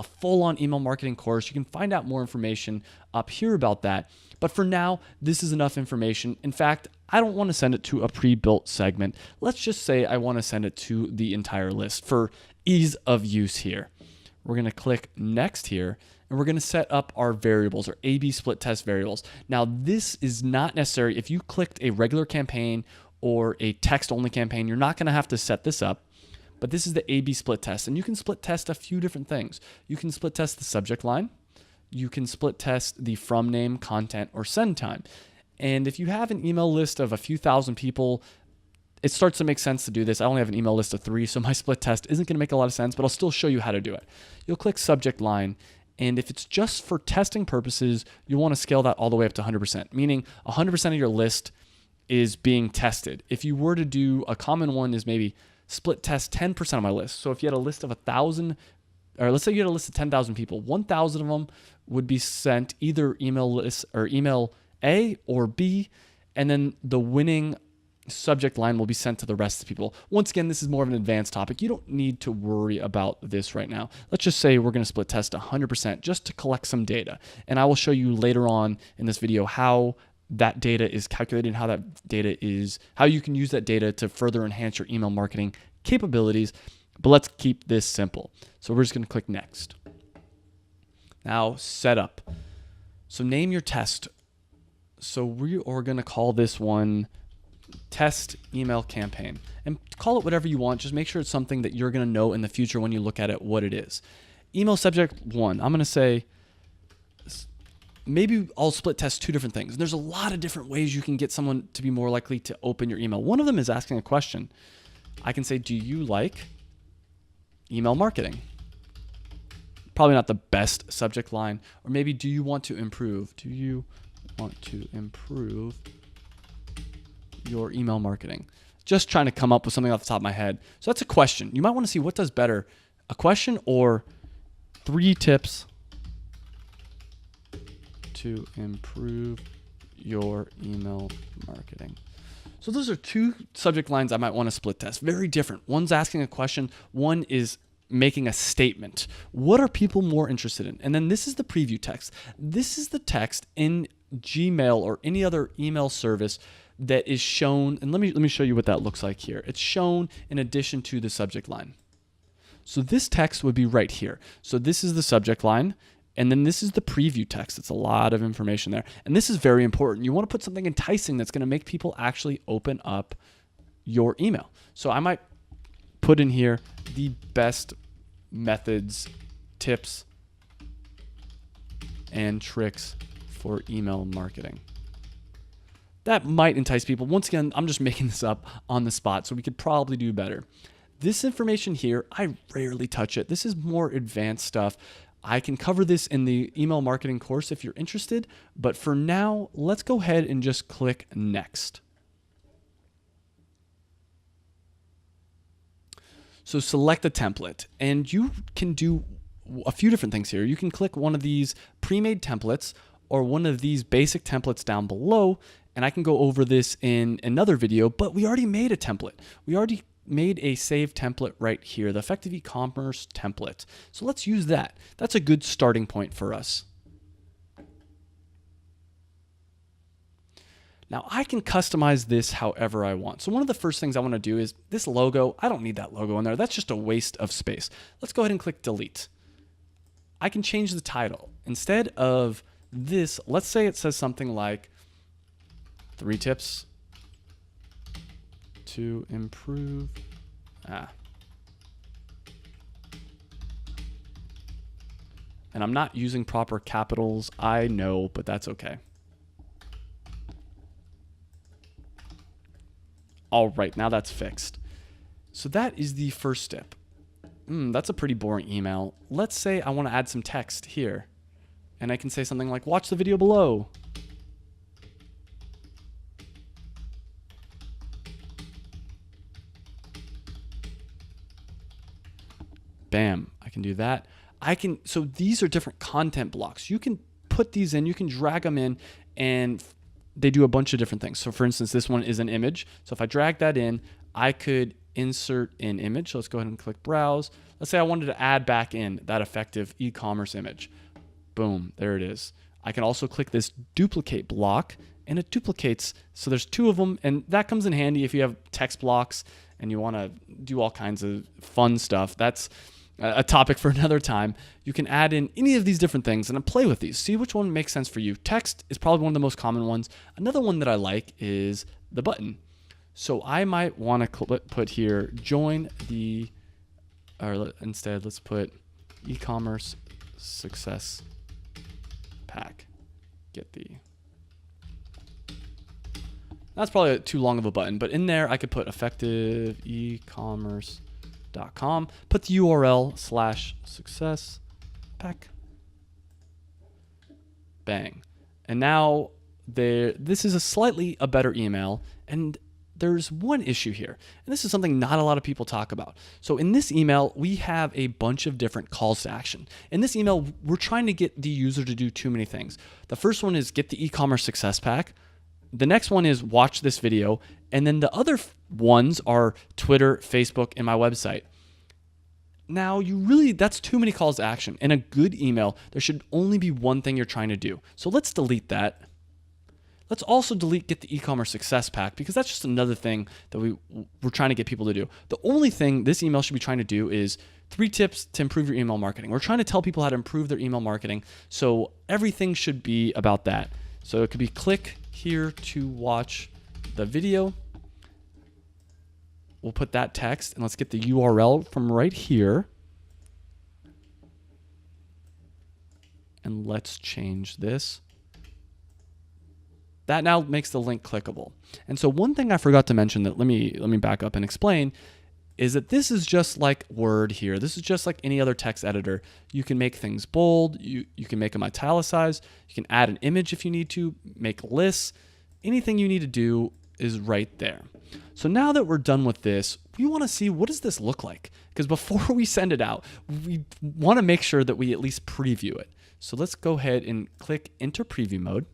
full-on email marketing course. You can find out more information up here about that. But for now, this is enough information. In fact, I don't want to send it to a pre-built segment. Let's just say I want to send it to the entire list for ease of use here. We're going to click next here, and we're going to set up our variables, or A/B split test variables. Now, this is not necessary. If you clicked a regular campaign or a text-only campaign, you're not going to have to set this up. But this is the A/B split test, and you can split test a few different things. You can split test the subject line. You can split test the from name, content, or send time. And if you have an email list of a few thousand people, it starts to make sense to do this. I only have an email list of 3, so my split test isn't going to make a lot of sense, but I'll still show you how to do it. You'll click subject line, and if it's just for testing purposes, you want to scale that all the way up to 100%, meaning 100% of your list is being tested. If you were to do a common one is maybe split test 10% of my list. So if you had a list of 1,000, or let's say you had a list of 10,000 people, 1,000 of them would be sent either email list or email A or B, and then the winning subject line will be sent to the rest of the people. Once again, this is more of an advanced topic. You don't need to worry about this right now. Let's just say we're going to split test 100% just to collect some data. And I will show you later on in this video how that data is calculated and how that data is, how you can use that data to further enhance your email marketing capabilities. But let's keep this simple. So we're just going to click next. Now setup. So name your test. So we are going to call this one test email campaign, and call it whatever you want. Just make sure it's something that you're going to know in the future when you look at it what it is. Email subject 1. I'm going to say maybe I'll split test 2 different things. And there's a lot of different ways you can get someone to be more likely to open your email. One of them is asking a question. I can say, do you like email marketing? Probably not the best subject line. Or maybe, do you want to improve? Do you want to improve your email marketing? Just trying to come up with something off the top of my head. So that's a question. You might want to see what does better, a question or 3 tips to improve your email marketing. So those are 2 subject lines I might want to split test. Very different. One's asking a question. One is making a statement. What are people more interested in? And then this is the preview text. This is the text in Gmail or any other email service that is shown, and let me show you what that looks like here. It's shown in addition to the subject line. So this text would be right here. So this is the subject line, and then this is the preview text. It's a lot of information there. And this is very important. You want to put something enticing that's going to make people actually open up your email. So I might put in here the best methods, tips, and tricks for email marketing. That might entice people. Once again, I'm just making this up on the spot, so we could probably do better. This information here, I rarely touch it. This is more advanced stuff. I can cover this in the email marketing course if you're interested, but for now, let's go ahead and just click next. So select a template, and you can do a few different things here. You can click one of these pre-made templates or one of these basic templates down below, and I can go over this in another video, but we already made a template. We already made a saved template right here, the effective e-commerce template. So let's use that. That's a good starting point for us. Now I can customize this however I want. So one of the first things I want to do is this logo. I don't need that logo in there. That's just a waste of space. Let's go ahead and click delete. I can change the title. Instead of this, let's say it says something like 3 tips to improve. And I'm not using proper capitals. I know, but that's okay. All right, now that's fixed. So that is the first step. That's a pretty boring email. Let's say I want to add some text here. And I can say something like, watch the video below. Bam, I can do that. So these are different content blocks. You can put these in, you can drag them in, and they do a bunch of different things. So for instance, this one is an image. So if I drag that in, I could insert an image. So let's go ahead and click browse. Let's say I wanted to add back in that effective e-commerce image. Boom, there it is. I can also click this duplicate block, and it duplicates. So there's 2 of them, and that comes in handy if you have text blocks and you want to do all kinds of fun stuff. That's a topic for another time. You can add in any of these different things and play with these. See which one makes sense for you. Text is probably one of the most common ones. Another one that I like is the button. So I might want to put here, join the, or instead let's put e-commerce success pack. Get the, that's probably too long of a button, but in there I could put effective e-commerce.com, put the URL /success pack. Bang. And now this is a slightly a better email, and there's one issue here, and this is something not a lot of people talk about. So in this email, we have a bunch of different calls to action. In this email, we're trying to get the user to do too many things. The first one is get the e-commerce success pack. The next one is watch this video. And then the other ones are Twitter, Facebook, and my website. Now, that's too many calls to action. In a good email, there should only be one thing you're trying to do. So let's delete that. Let's also delete get the e-commerce success pack, because that's just another thing that we're trying to get people to do. The only thing this email should be trying to do is 3 tips to improve your email marketing. We're trying to tell people how to improve their email marketing. So everything should be about that. So it could be click here to watch the video. We'll put that text, and let's get the URL from right here. And let's change this. That now makes the link clickable. And so one thing I forgot to mention that let me back up and explain is that this is just like Word here. This is just like any other text editor. You can make things bold. You can make them italicized. You can add an image if you need to, make lists. Anything you need to do is right there. So now that we're done with this, we want to see what does this look like? Because before we send it out, we want to make sure that we at least preview it. So let's go ahead and click enter preview mode.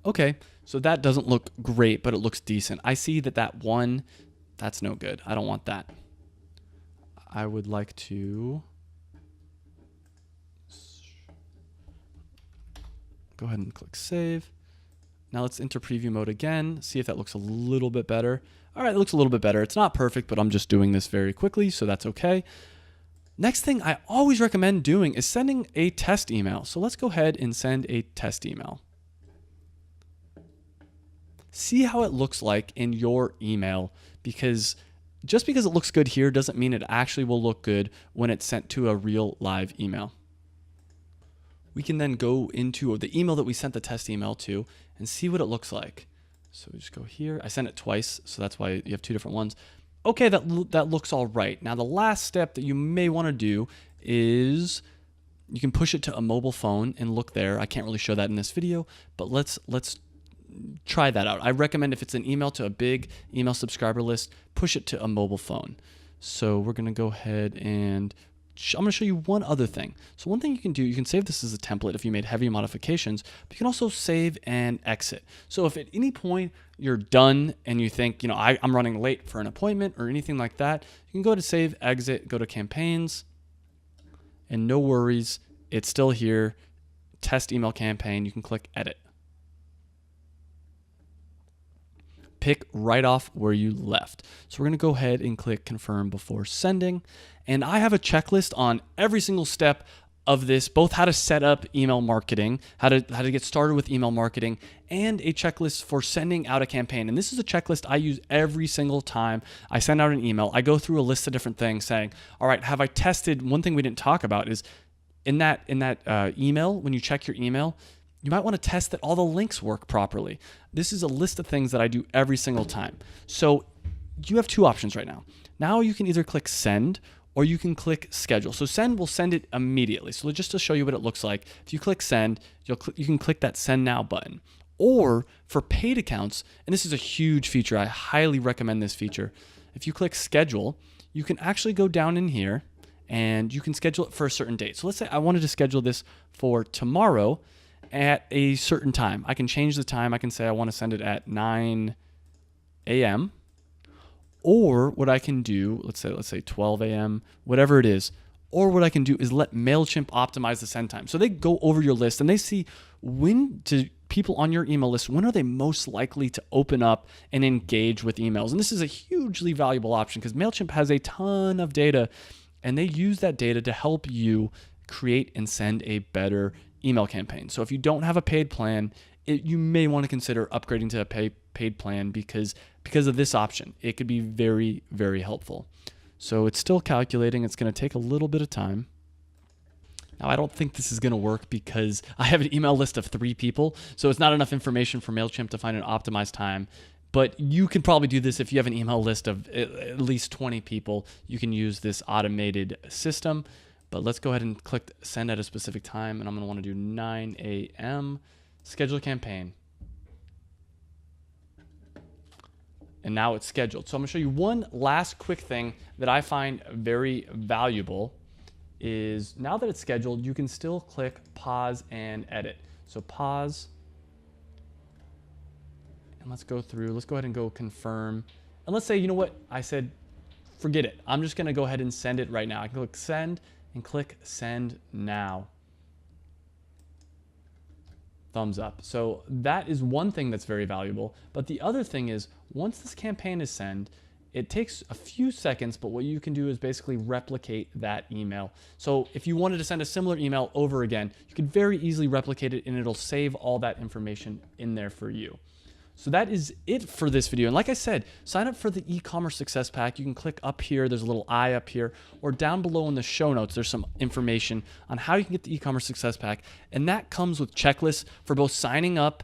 Okay, so that doesn't look great, but it looks decent. I see that one, that's no good. I don't want that. I would like to go ahead and click save. Now let's enter preview mode again, see if that looks a little bit better. All right, it looks a little bit better. It's not perfect, but I'm just doing this very quickly, so that's okay. Next thing I always recommend doing is sending a test email. So let's go ahead and send a test email. See how it looks like in your email, because just because it looks good here doesn't mean it actually will look good when it's sent to a real live email. We can then go into the email that we sent the test email to and see what it looks like. So we just go here. I sent it twice, so that's why you have 2 different ones. Okay, that looks all right. Now the last step that you may want to do is you can push it to a mobile phone and look there. I can't really show that in this video, but let's try that out. I recommend if it's an email to a big email subscriber list, push it to a mobile phone. So we're going to go ahead and I'm going to show you one other thing. So one thing you can do, you can save this as a template if you made heavy modifications, but you can also save and exit. So if at any point you're done and you think, I'm running late for an appointment or anything like that, you can go to save, exit, go to campaigns, and no worries, it's still here. Test email campaign, you can click edit. Pick right off where you left. So we're going to go ahead and click confirm before sending. And I have a checklist on every single step of this, both how to set up email marketing, how to get started with email marketing, and a checklist for sending out a campaign. And this is a checklist I use every single time I send out an email. I go through a list of different things saying, all right, have I tested? One thing we didn't talk about is in that email, when you check your email, you might want to test that all the links work properly. This is a list of things that I do every single time. So you have 2 options right now. Now you can either click send or you can click schedule. So send will send it immediately. So just to show you what it looks like, if you click send, you can click that send now button. Or for paid accounts, and this is a huge feature, I highly recommend this feature. If you click schedule, you can actually go down in here and you can schedule it for a certain date. So let's say I wanted to schedule this for tomorrow at a certain time. I can change the time. I can say I want to send it at 9 a.m. Or what I can do, let's say 12 a.m., whatever it is, or what I can do is let Mailchimp optimize the send time. So they go over your list and they see people on your email list, when are they most likely to open up and engage with emails? And this is a hugely valuable option because Mailchimp has a ton of data and they use that data to help you create and send a better email campaign. So if you don't have a paid plan, you may want to consider upgrading to a paid plan because of this option. It could be very, very helpful. So it's still calculating. It's going to take a little bit of time. Now, I don't think this is going to work because I have an email list of 3 people, so it's not enough information for Mailchimp to find an optimized time. But you can probably do this if you have an email list of at least 20 people. You can use this automated system. But let's go ahead and click send at a specific time, and I'm going to want to do 9 a.m. schedule campaign. And now it's scheduled. So I'm going to show you one last quick thing that I find very valuable is now that it's scheduled, you can still click pause and edit. So pause, and let's go through. Let's go ahead and go confirm. And let's say, you know what? I said, forget it. I'm just going to go ahead and send it right now. I can click send and click send now. Thumbs up. So that is one thing that's very valuable. But the other thing is once this campaign is sent, it takes a few seconds, but what you can do is basically replicate that email. So if you wanted to send a similar email over again, you could very easily replicate it and it'll save all that information in there for you. So that is it for this video. And like I said, sign up for the e-commerce success pack. You can click up here. There's a little I up here, or down below in the show notes, there's some information on how you can get the e-commerce success pack. And that comes with checklists for both signing up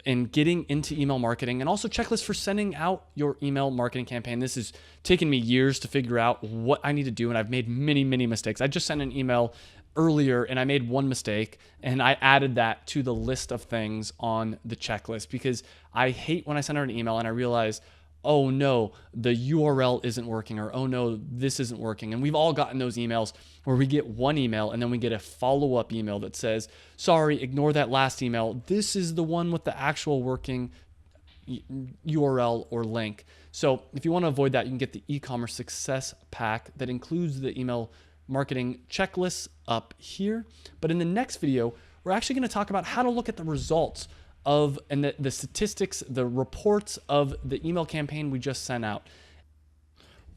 and getting into email marketing, and also checklists for sending out your email marketing campaign. This has taken me years to figure out what I need to do, and I've made many, many mistakes. I just sent an email earlier and I made one mistake, and I added that to the list of things on the checklist because I hate when I send out an email and I realize, oh no, the URL isn't working, or oh no, this isn't working. And we've all gotten those emails where we get one email and then we get a follow-up email that says, sorry, ignore that last email. This is the one with the actual working URL or link. So if you want to avoid that, you can get the e-commerce success pack that includes the email marketing checklists up here. But in the next video, we're actually going to talk about how to look at the results of and the statistics, the reports of the email campaign we just sent out.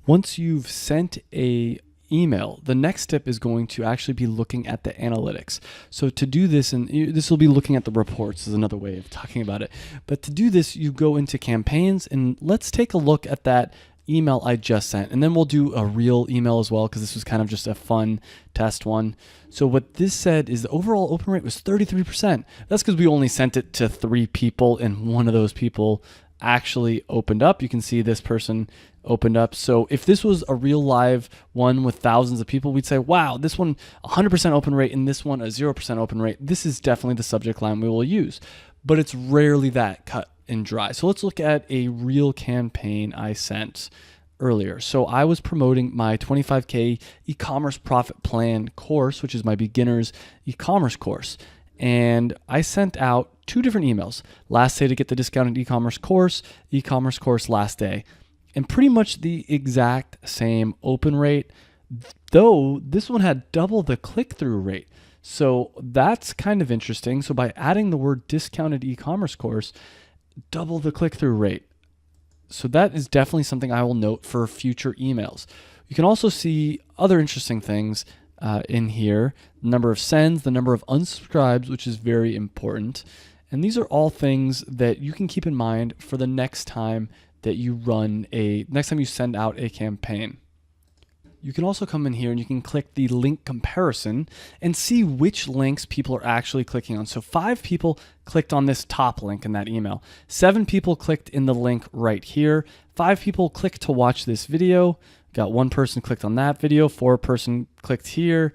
Once you've sent a email, the next step is going to actually be looking at the analytics. So to do this, and this will be looking at the reports is another way of talking about it. But to do this, you go into campaigns, and let's take a look at that email I just sent, and then we'll do a real email as well because this was kind of just a fun test one. So what this said is the overall open rate was 33%. That's because we only sent it to 3 people, and one of those people actually opened up. You can see this person opened up. So if this was a real live one with thousands of people, we'd say, wow, this one 100% open rate and this one a 0% open rate. This is definitely the subject line we will use, but it's rarely that cut and dry. So let's look at a real campaign I sent earlier. So I was promoting my 25K e-commerce profit plan course, which is my beginner's e-commerce course. And I sent out 2 different emails. Last day to get the discounted e-commerce course last day. And pretty much the exact same open rate, though this one had double the click-through rate. So that's kind of interesting. So by adding the word discounted e-commerce course, double the click-through rate. So that is definitely something I will note for future emails. You can also see other interesting things in here. The number of sends, the number of unsubscribes, which is very important. And these are all things that you can keep in mind for the next time that you next time you send out a campaign. You can also come in here and you can click the link comparison and see which links people are actually clicking on. So 5 people clicked on this top link in that email. 7 people clicked in the link right here. 5 people clicked to watch this video. Got 1 person clicked on that video. 4 person clicked here.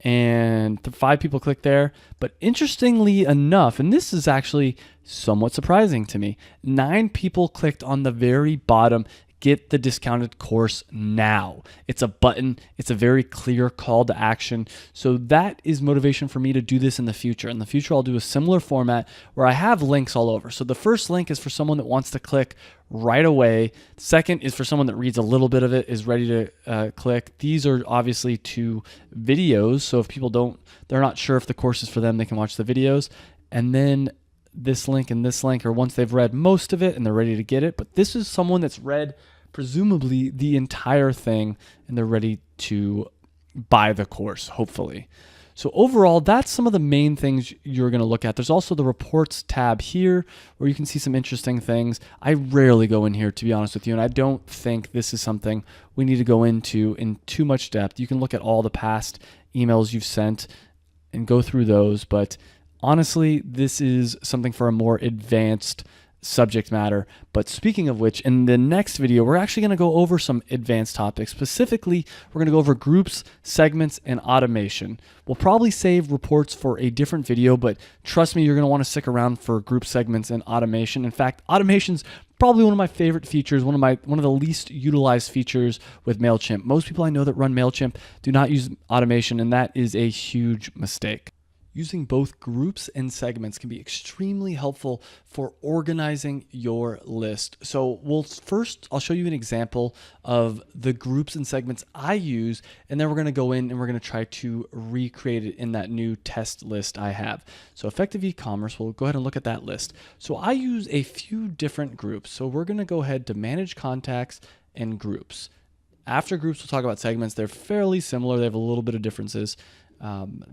And 5 people clicked there. But interestingly enough, and this is actually somewhat surprising to me, 9 people clicked on the very bottom, get the discounted course now. It's a button. It's a very clear call to action. So that is motivation for me to do this in the future. In the future, I'll do a similar format where I have links all over. So the first link is for someone that wants to click right away. Second is for someone that reads a little bit of it, is ready to click. These are obviously 2 videos. So if people they're not sure if the course is for them, they can watch the videos. And then this link and this link are once they've read most of it and they're ready to get it. But this is someone that's read presumably the entire thing and they're ready to buy the course, hopefully. So overall, that's some of the main things you're going to look at. There's also the reports tab here where you can see some interesting things. I rarely go in here, to be honest with you, and I don't think this is something we need to go into in too much depth. You can look at all the past emails you've sent and go through those, but honestly, this is something for a more advanced subject matter. But speaking of which, in the next video, we're actually going to go over some advanced topics. Specifically, we're going to go over groups, segments, and automation. We'll probably save reports for a different video, but trust me, you're going to want to stick around for group segments and automation. In fact, automation's probably one of my favorite features, one of the least utilized features with Mailchimp. Most people I know that run Mailchimp do not use automation, and that is a huge mistake. Using both groups and segments can be extremely helpful for organizing your list. So I'll show you an example of the groups and segments I use, and then we're going to go in and we're going to try to recreate it in that new test list I have. So effective e-commerce, we'll go ahead and look at that list. So I use a few different groups. So we're going to go ahead to manage contacts and groups. After groups, we'll talk about segments. They're fairly similar. They have a little bit of differences.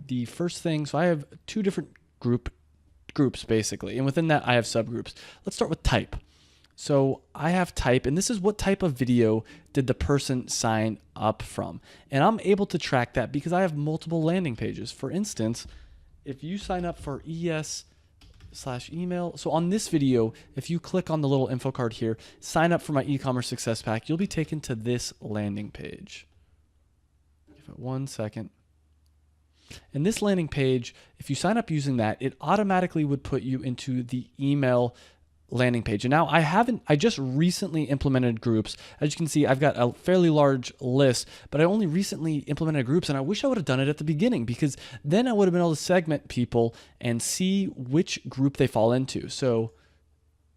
The first thing, so I have two different groups basically, and within that I have subgroups. Let's start with type. So I have type, and this is what type of video did the person sign up from. And I'm able to track that because I have multiple landing pages. For instance, if you sign up for ES/email, so on this video, if you click on the little info card here, sign up for my e-commerce success pack, you'll be taken to this landing page. Give it 1 second. And this landing page, if you sign up using that, it automatically would put you into the email landing page. And now I just recently implemented groups. As you can see, I've got a fairly large list, but I only recently implemented groups, and I wish I would have done it at the beginning, because then I would have been able to segment people and see which group they fall into. So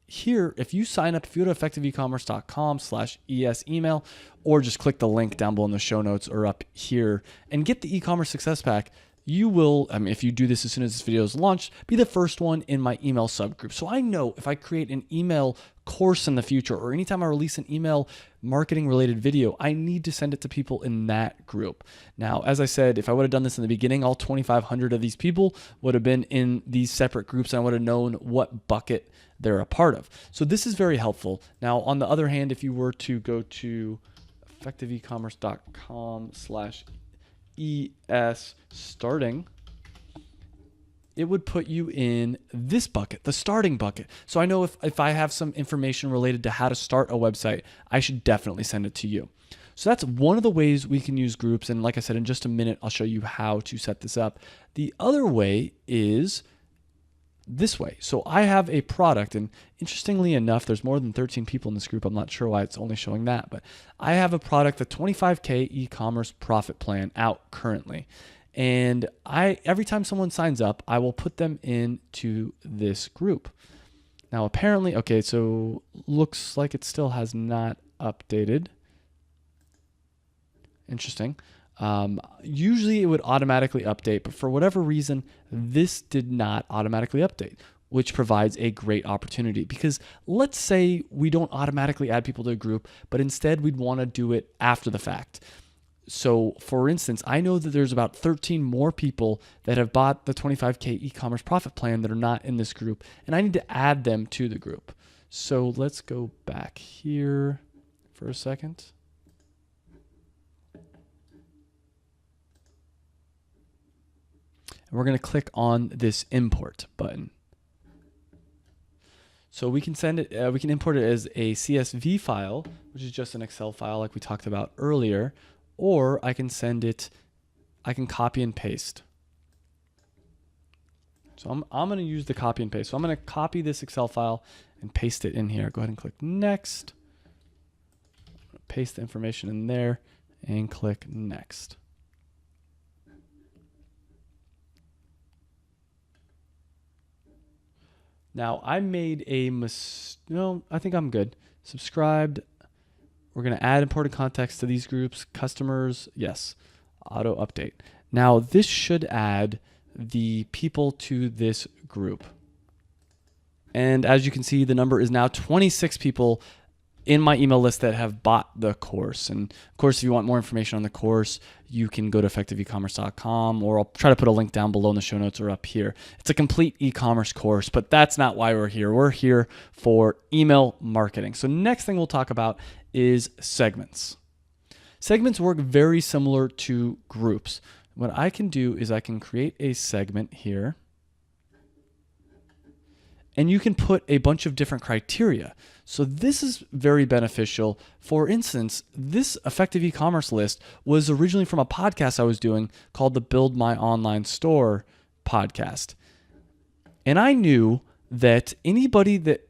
here, if you sign up, if you go to effectiveecommerce.com/ES email, or just click the link down below in the show notes or up here and get the e-commerce success pack, you will, if you do this as soon as this video is launched, be the first one in my email subgroup. So I know if I create an email course in the future, or anytime I release an email marketing related video, I need to send it to people in that group. Now, as I said, if I would have done this in the beginning, all 2,500 of these people would have been in these separate groups, and I would have known what bucket they're a part of. So this is very helpful. Now, on the other hand, if you were to go to effectiveecommerce.com/ES starting, it would put you in this bucket, the starting bucket. So I know if I have some information related to how to start a website, I should definitely send it to you. So that's one of the ways we can use groups. And like I said, in just a minute, I'll show you how to set this up. The other way is this way. So I have a product, and interestingly enough, there's more than 13 people in this group. I'm not sure why it's only showing that, but I have a product, the 25K e-commerce profit plan out currently. And every time someone signs up, I will put them into this group. Now, apparently, okay, so looks like it still has not updated. Interesting. Usually it would automatically update, but for whatever reason, this did not automatically update, which provides a great opportunity. Because let's say we don't automatically add people to a group, but instead we'd want to do it after the fact. So for instance, I know that there's about 13 more people that have bought the 25K e-commerce profit plan that are not in this group, and I need to add them to the group. So let's go back here for a second. And we're going to click on this import button. So we can send it, we can import it as a CSV file, which is just an Excel file like we talked about earlier, or I can send it, I can copy and paste. So I'm going to use the copy and paste. So I'm going to copy this Excel file and paste it in here. Go ahead and click next. Paste the information in there and click next. Now I made a no, I think I'm good. Subscribed. We're going to add important context to these groups. Customers, yes. Auto update. Now this should add the people to this group. And as you can see, the number is now 26 people in my email list that have bought the course. And of course, if you want more information on the course, you can go to effectiveecommerce.com, or I'll try to put a link down below in the show notes or up here. It's a complete e-commerce course, but that's not why we're here. We're here for email marketing. So next thing we'll talk about is segments. Segments work very similar to groups. What I can do is I can create a segment here. and you can put a bunch of different criteria. So this is very beneficial. For instance, this effective e-commerce list was originally from a podcast I was doing called the Build My Online Store podcast. And I knew that anybody that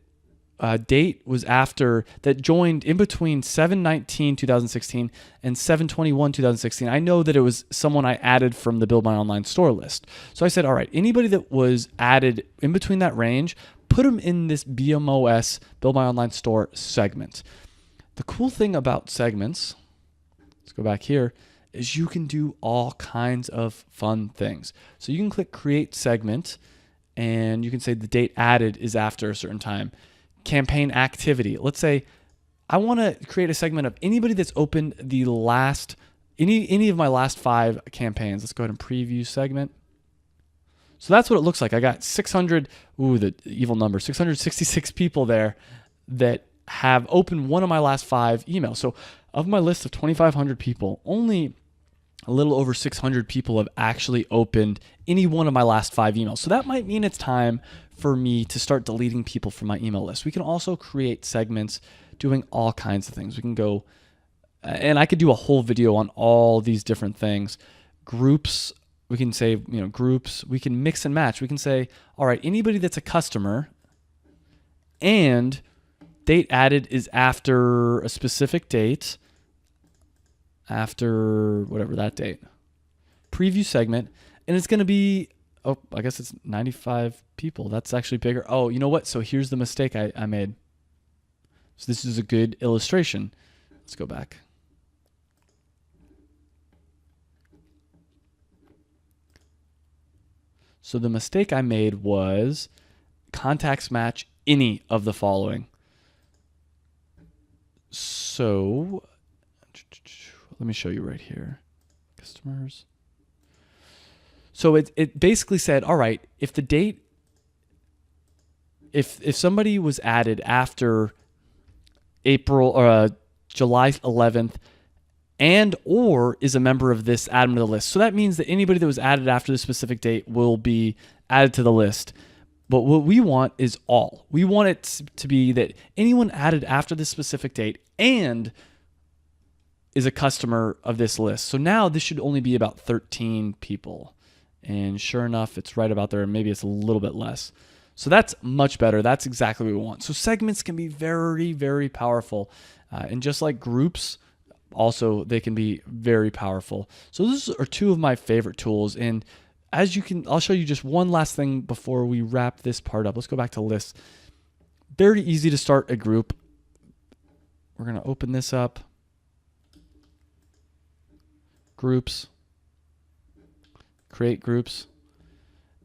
date was after that joined in between 7/19/2016 and 7/21/2016. I know that it was someone I added from the Build My Online Store list. So I said, all right, anybody that was added in between that range, put them in this BMOS, Build My Online Store segment. The cool thing about segments, let's go back here, is you can do all kinds of fun things. So you can click Create Segment, and you can say the date added is after a certain time. Campaign activity. Let's say I want to create a segment of anybody that's opened the last, any of my last 5 campaigns. Let's go ahead and preview segment. So that's what it looks like. I got 600, the evil number, 666 people there that have opened one of my last 5 emails. So of my list of 2,500 people, only a little over 600 people have actually opened any one of my last 5 emails. So that might mean it's time for me to start deleting people from my email list. We can also create segments doing all kinds of things. We can go, and I could do a whole video on all these different things. Groups, we can say, groups, we can mix and match. We can say, all right, anybody that's a customer and date added is after a specific date, after whatever that date. Preview segment, and it's going to be, I guess it's 95 people. That's actually bigger. Oh, you know what? So here's the mistake I made. So this is a good illustration. Let's go back. So the mistake I made was contacts match any of the following. So let me show you right here. Customers. So it basically said, all right, if the date, if somebody was added after April or July 11th and or is a member of this, add them to the list. So that means that anybody that was added after the specific date will be added to the list. But what we want is all. We want it to be that anyone added after this specific date and is a customer of this list. So now this should only be about 13 people. And sure enough, it's right about there. Maybe it's a little bit less. So that's much better. That's exactly what we want. So segments can be very, very powerful. And just like groups, also, they can be very powerful. So those are 2 of my favorite tools. And as you can, I'll show you just one last thing before we wrap this part up. Let's go back to lists. Very easy to start a group. We're going to open this up. Groups. Create groups.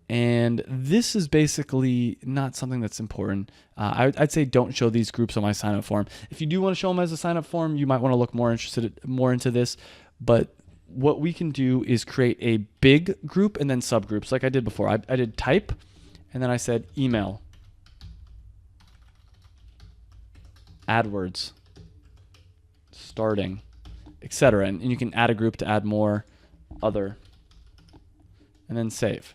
And this is basically not something that's important. I'd say don't show these groups on my sign-up form. If you do want to show them as a sign-up form, you might want to look more into this. But what we can do is create a big group and then subgroups like I did before. I did type, and then I said email, AdWords, starting, etc. And you can add a group to add more, other, and then save.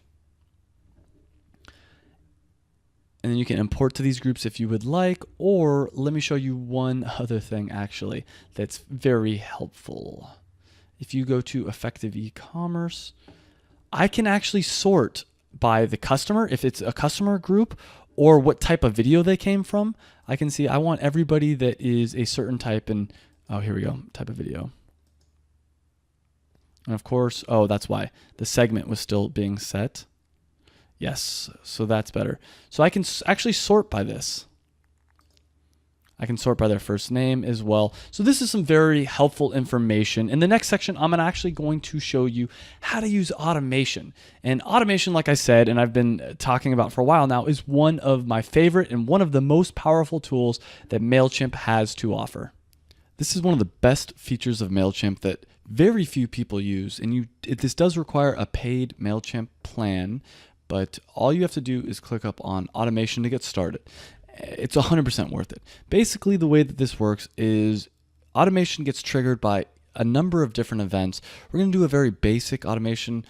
And then you can import to these groups if you would like, or let me show you one other thing actually that's very helpful. If you go to effective e-commerce, I can actually sort by the customer, if it's a customer group, or what type of video they came from. I can see I want everybody that is a certain type, and oh, here we go, type of video. And of course, oh, that's why the segment was still being set. Yes, so that's better. So I can actually sort by this. I can sort by their first name as well. So this is some very helpful information. In the next section, I'm actually going to show you how to use automation. And automation, like I said, and I've been talking about for a while now, is one of my favorite and one of the most powerful tools that Mailchimp has to offer. This is one of the best features of Mailchimp that very few people use. And this does require a paid Mailchimp plan, but all you have to do is click up on automation to get started. It's 100% worth it. Basically, the way that this works is automation gets triggered by a number of different events. We're going to do a very basic automation.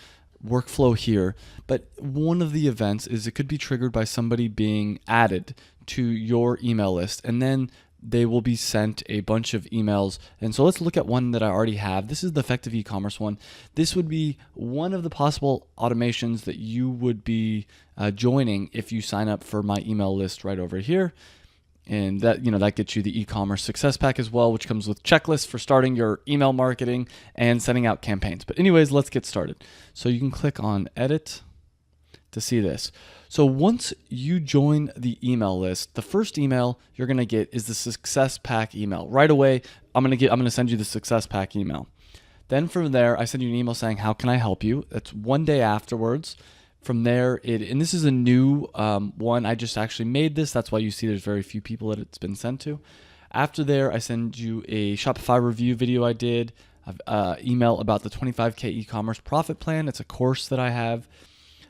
workflow here, but one of the events is it could be triggered by somebody being added to your email list, and then they will be sent a bunch of emails. And so let's look at one that I already have. This is the effective e-commerce one. This would be one of the possible automations that you would be joining if you sign up for my email list right over here. And that, that gets you the e-commerce success pack as well, which comes with checklists for starting your email marketing and sending out campaigns. But anyways, let's get started. So you can click on edit to see this. So once you join the email list, the first email you're going to get is the success pack email. Right away, I'm going to send you the success pack email. Then from there, I send you an email saying, how can I help you? That's one day afterwards. From there, and this is a new one. I just actually made this. That's why you see there's very few people that it's been sent to. After there, I send you a Shopify review video I did, email about the 25K e-commerce profit plan. It's a course that I have.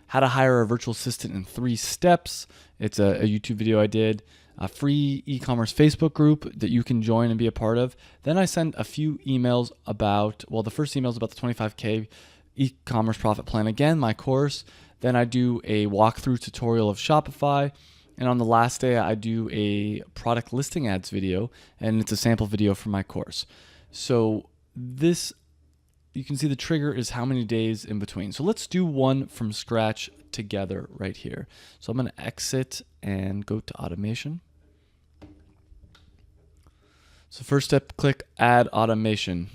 How to hire a virtual assistant in 3 steps. It's a YouTube video I did. A free e-commerce Facebook group that you can join and be a part of. Then I send a few emails about, the first email is about the 25K e-commerce profit plan. Again, my course. Then I do a walkthrough tutorial of Shopify. And on the last day, I do a product listing ads video, and it's a sample video for my course. So this, you can see the trigger is how many days in between. So let's do one from scratch together right here. So I'm going to exit and go to automation. So first step, click add automation.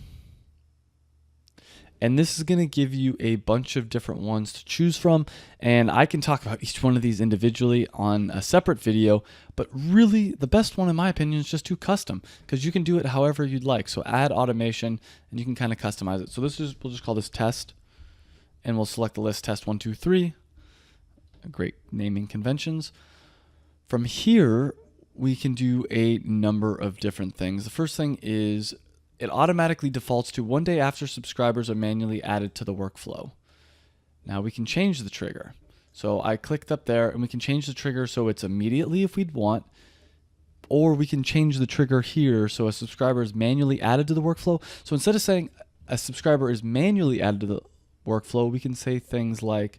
And this is going to give you a bunch of different ones to choose from. And I can talk about each one of these individually on a separate video. But really, the best one, in my opinion, is just to custom, because you can do it however you'd like. So add automation, and you can kind of customize it. So we'll just call this test. And we'll select the list test 1, 2, 3. Great naming conventions. From here, we can do a number of different things. The first thing is, it automatically defaults to 1 day after subscribers are manually added to the workflow. Now we can change the trigger. So I clicked up there, and we can change the trigger so it's immediately if we'd want, or we can change the trigger here so a subscriber is manually added to the workflow. So instead of saying a subscriber is manually added to the workflow, we can say things like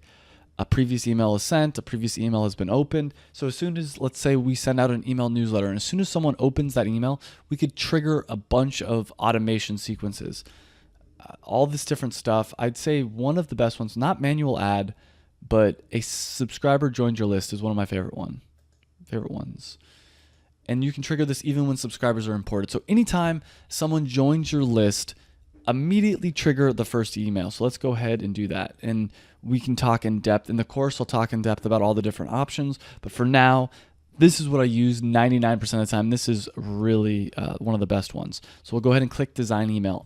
a previous email is sent, a previous email has been opened. So as soon as, let's say we send out an email newsletter, and as soon as someone opens that email, we could trigger a bunch of automation sequences. All this different stuff. I'd say one of the best ones, not manual add, but a subscriber joined your list is one of my favorite ones. And you can trigger this even when subscribers are imported. So anytime someone joins your list, immediately trigger the first email. So let's go ahead and do that. And we can talk in depth. In the course, I'll talk in depth about all the different options. But for now, this is what I use 99% of the time. This is really one of the best ones. So we'll go ahead and click design email.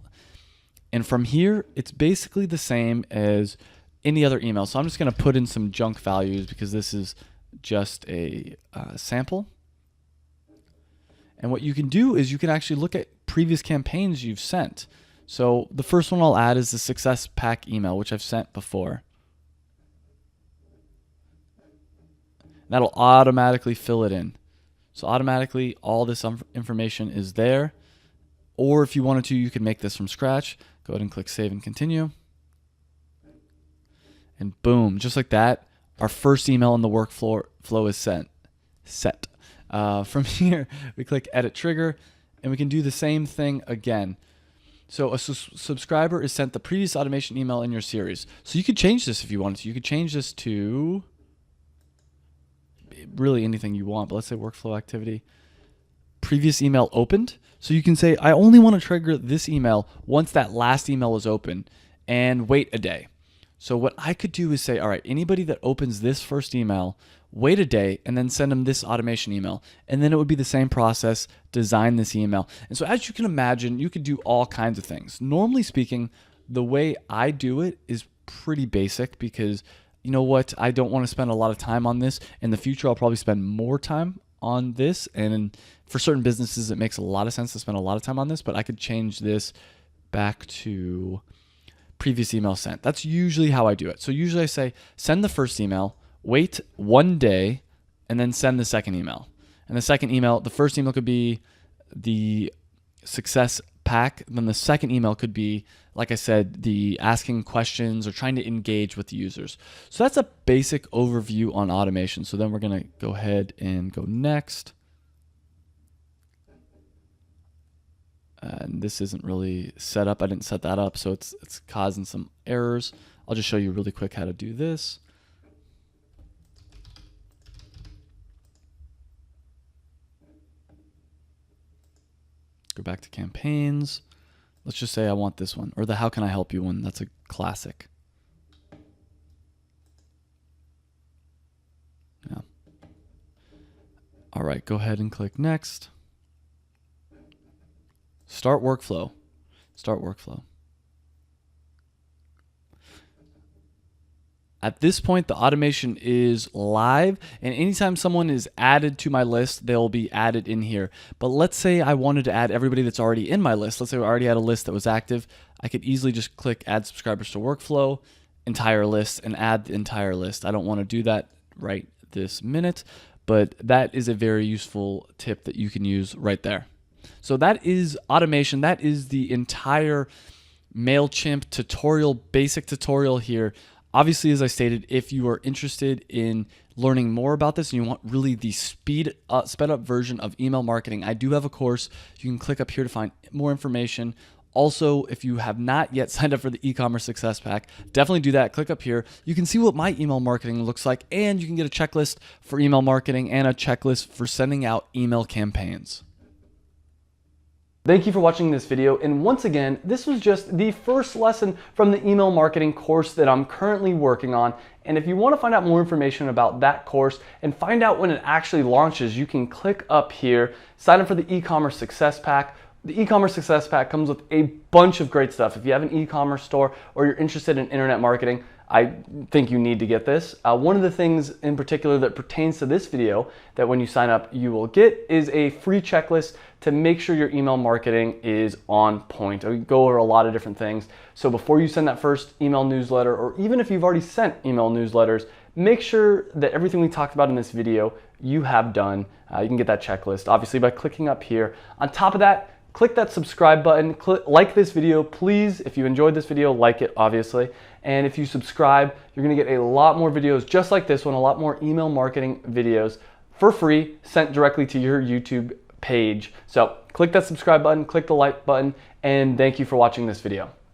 And from here, it's basically the same as any other email. So I'm just going to put in some junk values because this is just a sample. And what you can do is you can actually look at previous campaigns you've sent. So the first one I'll add is the success pack email, which I've sent before. That'll automatically fill it in. So automatically all this information is there. Or if you wanted to, you could make this from scratch. Go ahead and click save and continue. And boom, just like that, our first email in the workflow is set. From here, we click edit trigger, and we can do the same thing again. So a subscriber is sent the previous automation email in your series. So you could change this if you wanted to. You could change this to really anything you want, but let's say workflow activity. Previous email opened. So you can say, I only want to trigger this email once that last email is open, and wait a day. So what I could do is say, all right, anybody that opens this first email, wait a day, and then send them this automation email. And then it would be the same process, design this email. And so as you can imagine, you could do all kinds of things. Normally speaking, the way I do it is pretty basic because you know what? I don't want to spend a lot of time on this. In the future, I'll probably spend more time on this. And for certain businesses, it makes a lot of sense to spend a lot of time on this, but I could change this back to previous email sent. That's usually how I do it. So usually I say, send the first email, wait 1 day, and then send the second email. And the second email, the first email could be the success pack, then the second email could be, like I said, the asking questions or trying to engage with the users. So that's a basic overview on automation. So then we're going to go ahead and go next. And this isn't really set up. I didn't set that up, so it's causing some errors. I'll just show you really quick how to do this. Go back to campaigns. Let's just say I want this one, or the how can I help you one. That's a classic. Yeah. All right, go ahead and click next. Start workflow. Start workflow. At this point, the automation is live, and anytime someone is added to my list, they'll be added in here. But let's say I wanted to add everybody that's already in my list. Let's say we already had a list that was active. I could easily just click add subscribers to workflow, entire list, and add the entire list. I don't want to do that right this minute, but that is a very useful tip that you can use right there. So that is automation. That is the entire Mailchimp tutorial, basic tutorial here. Obviously, as I stated, if you are interested in learning more about this and you want really the sped up version of email marketing, I do have a course. You can click up here to find more information. Also, if you have not yet signed up for the e-commerce success pack, definitely do that. Click up here. You can see what my email marketing looks like, and you can get a checklist for email marketing and a checklist for sending out email campaigns. Thank you for watching this video, and once again, this was just the first lesson from the email marketing course that I'm currently working on. And if you want to find out more information about that course and find out when it actually launches, you can click up here, sign up for the e-commerce success pack. The e-commerce success pack comes with a bunch of great stuff. If you have an e-commerce store or you're interested in internet marketing, I think you need to get this. One of the things in particular that pertains to this video that when you sign up you will get is a free checklist to make sure your email marketing is on point. We go over a lot of different things. So before you send that first email newsletter, or even if you've already sent email newsletters, make sure that everything we talked about in this video you have done. You can get that checklist obviously by clicking up here. On top of that, click that subscribe button, like this video, please. If you enjoyed this video, like it, obviously. And if you subscribe, you're gonna get a lot more videos just like this one, a lot more email marketing videos for free, sent directly to your YouTube page. So click that subscribe button, click the like button, and thank you for watching this video.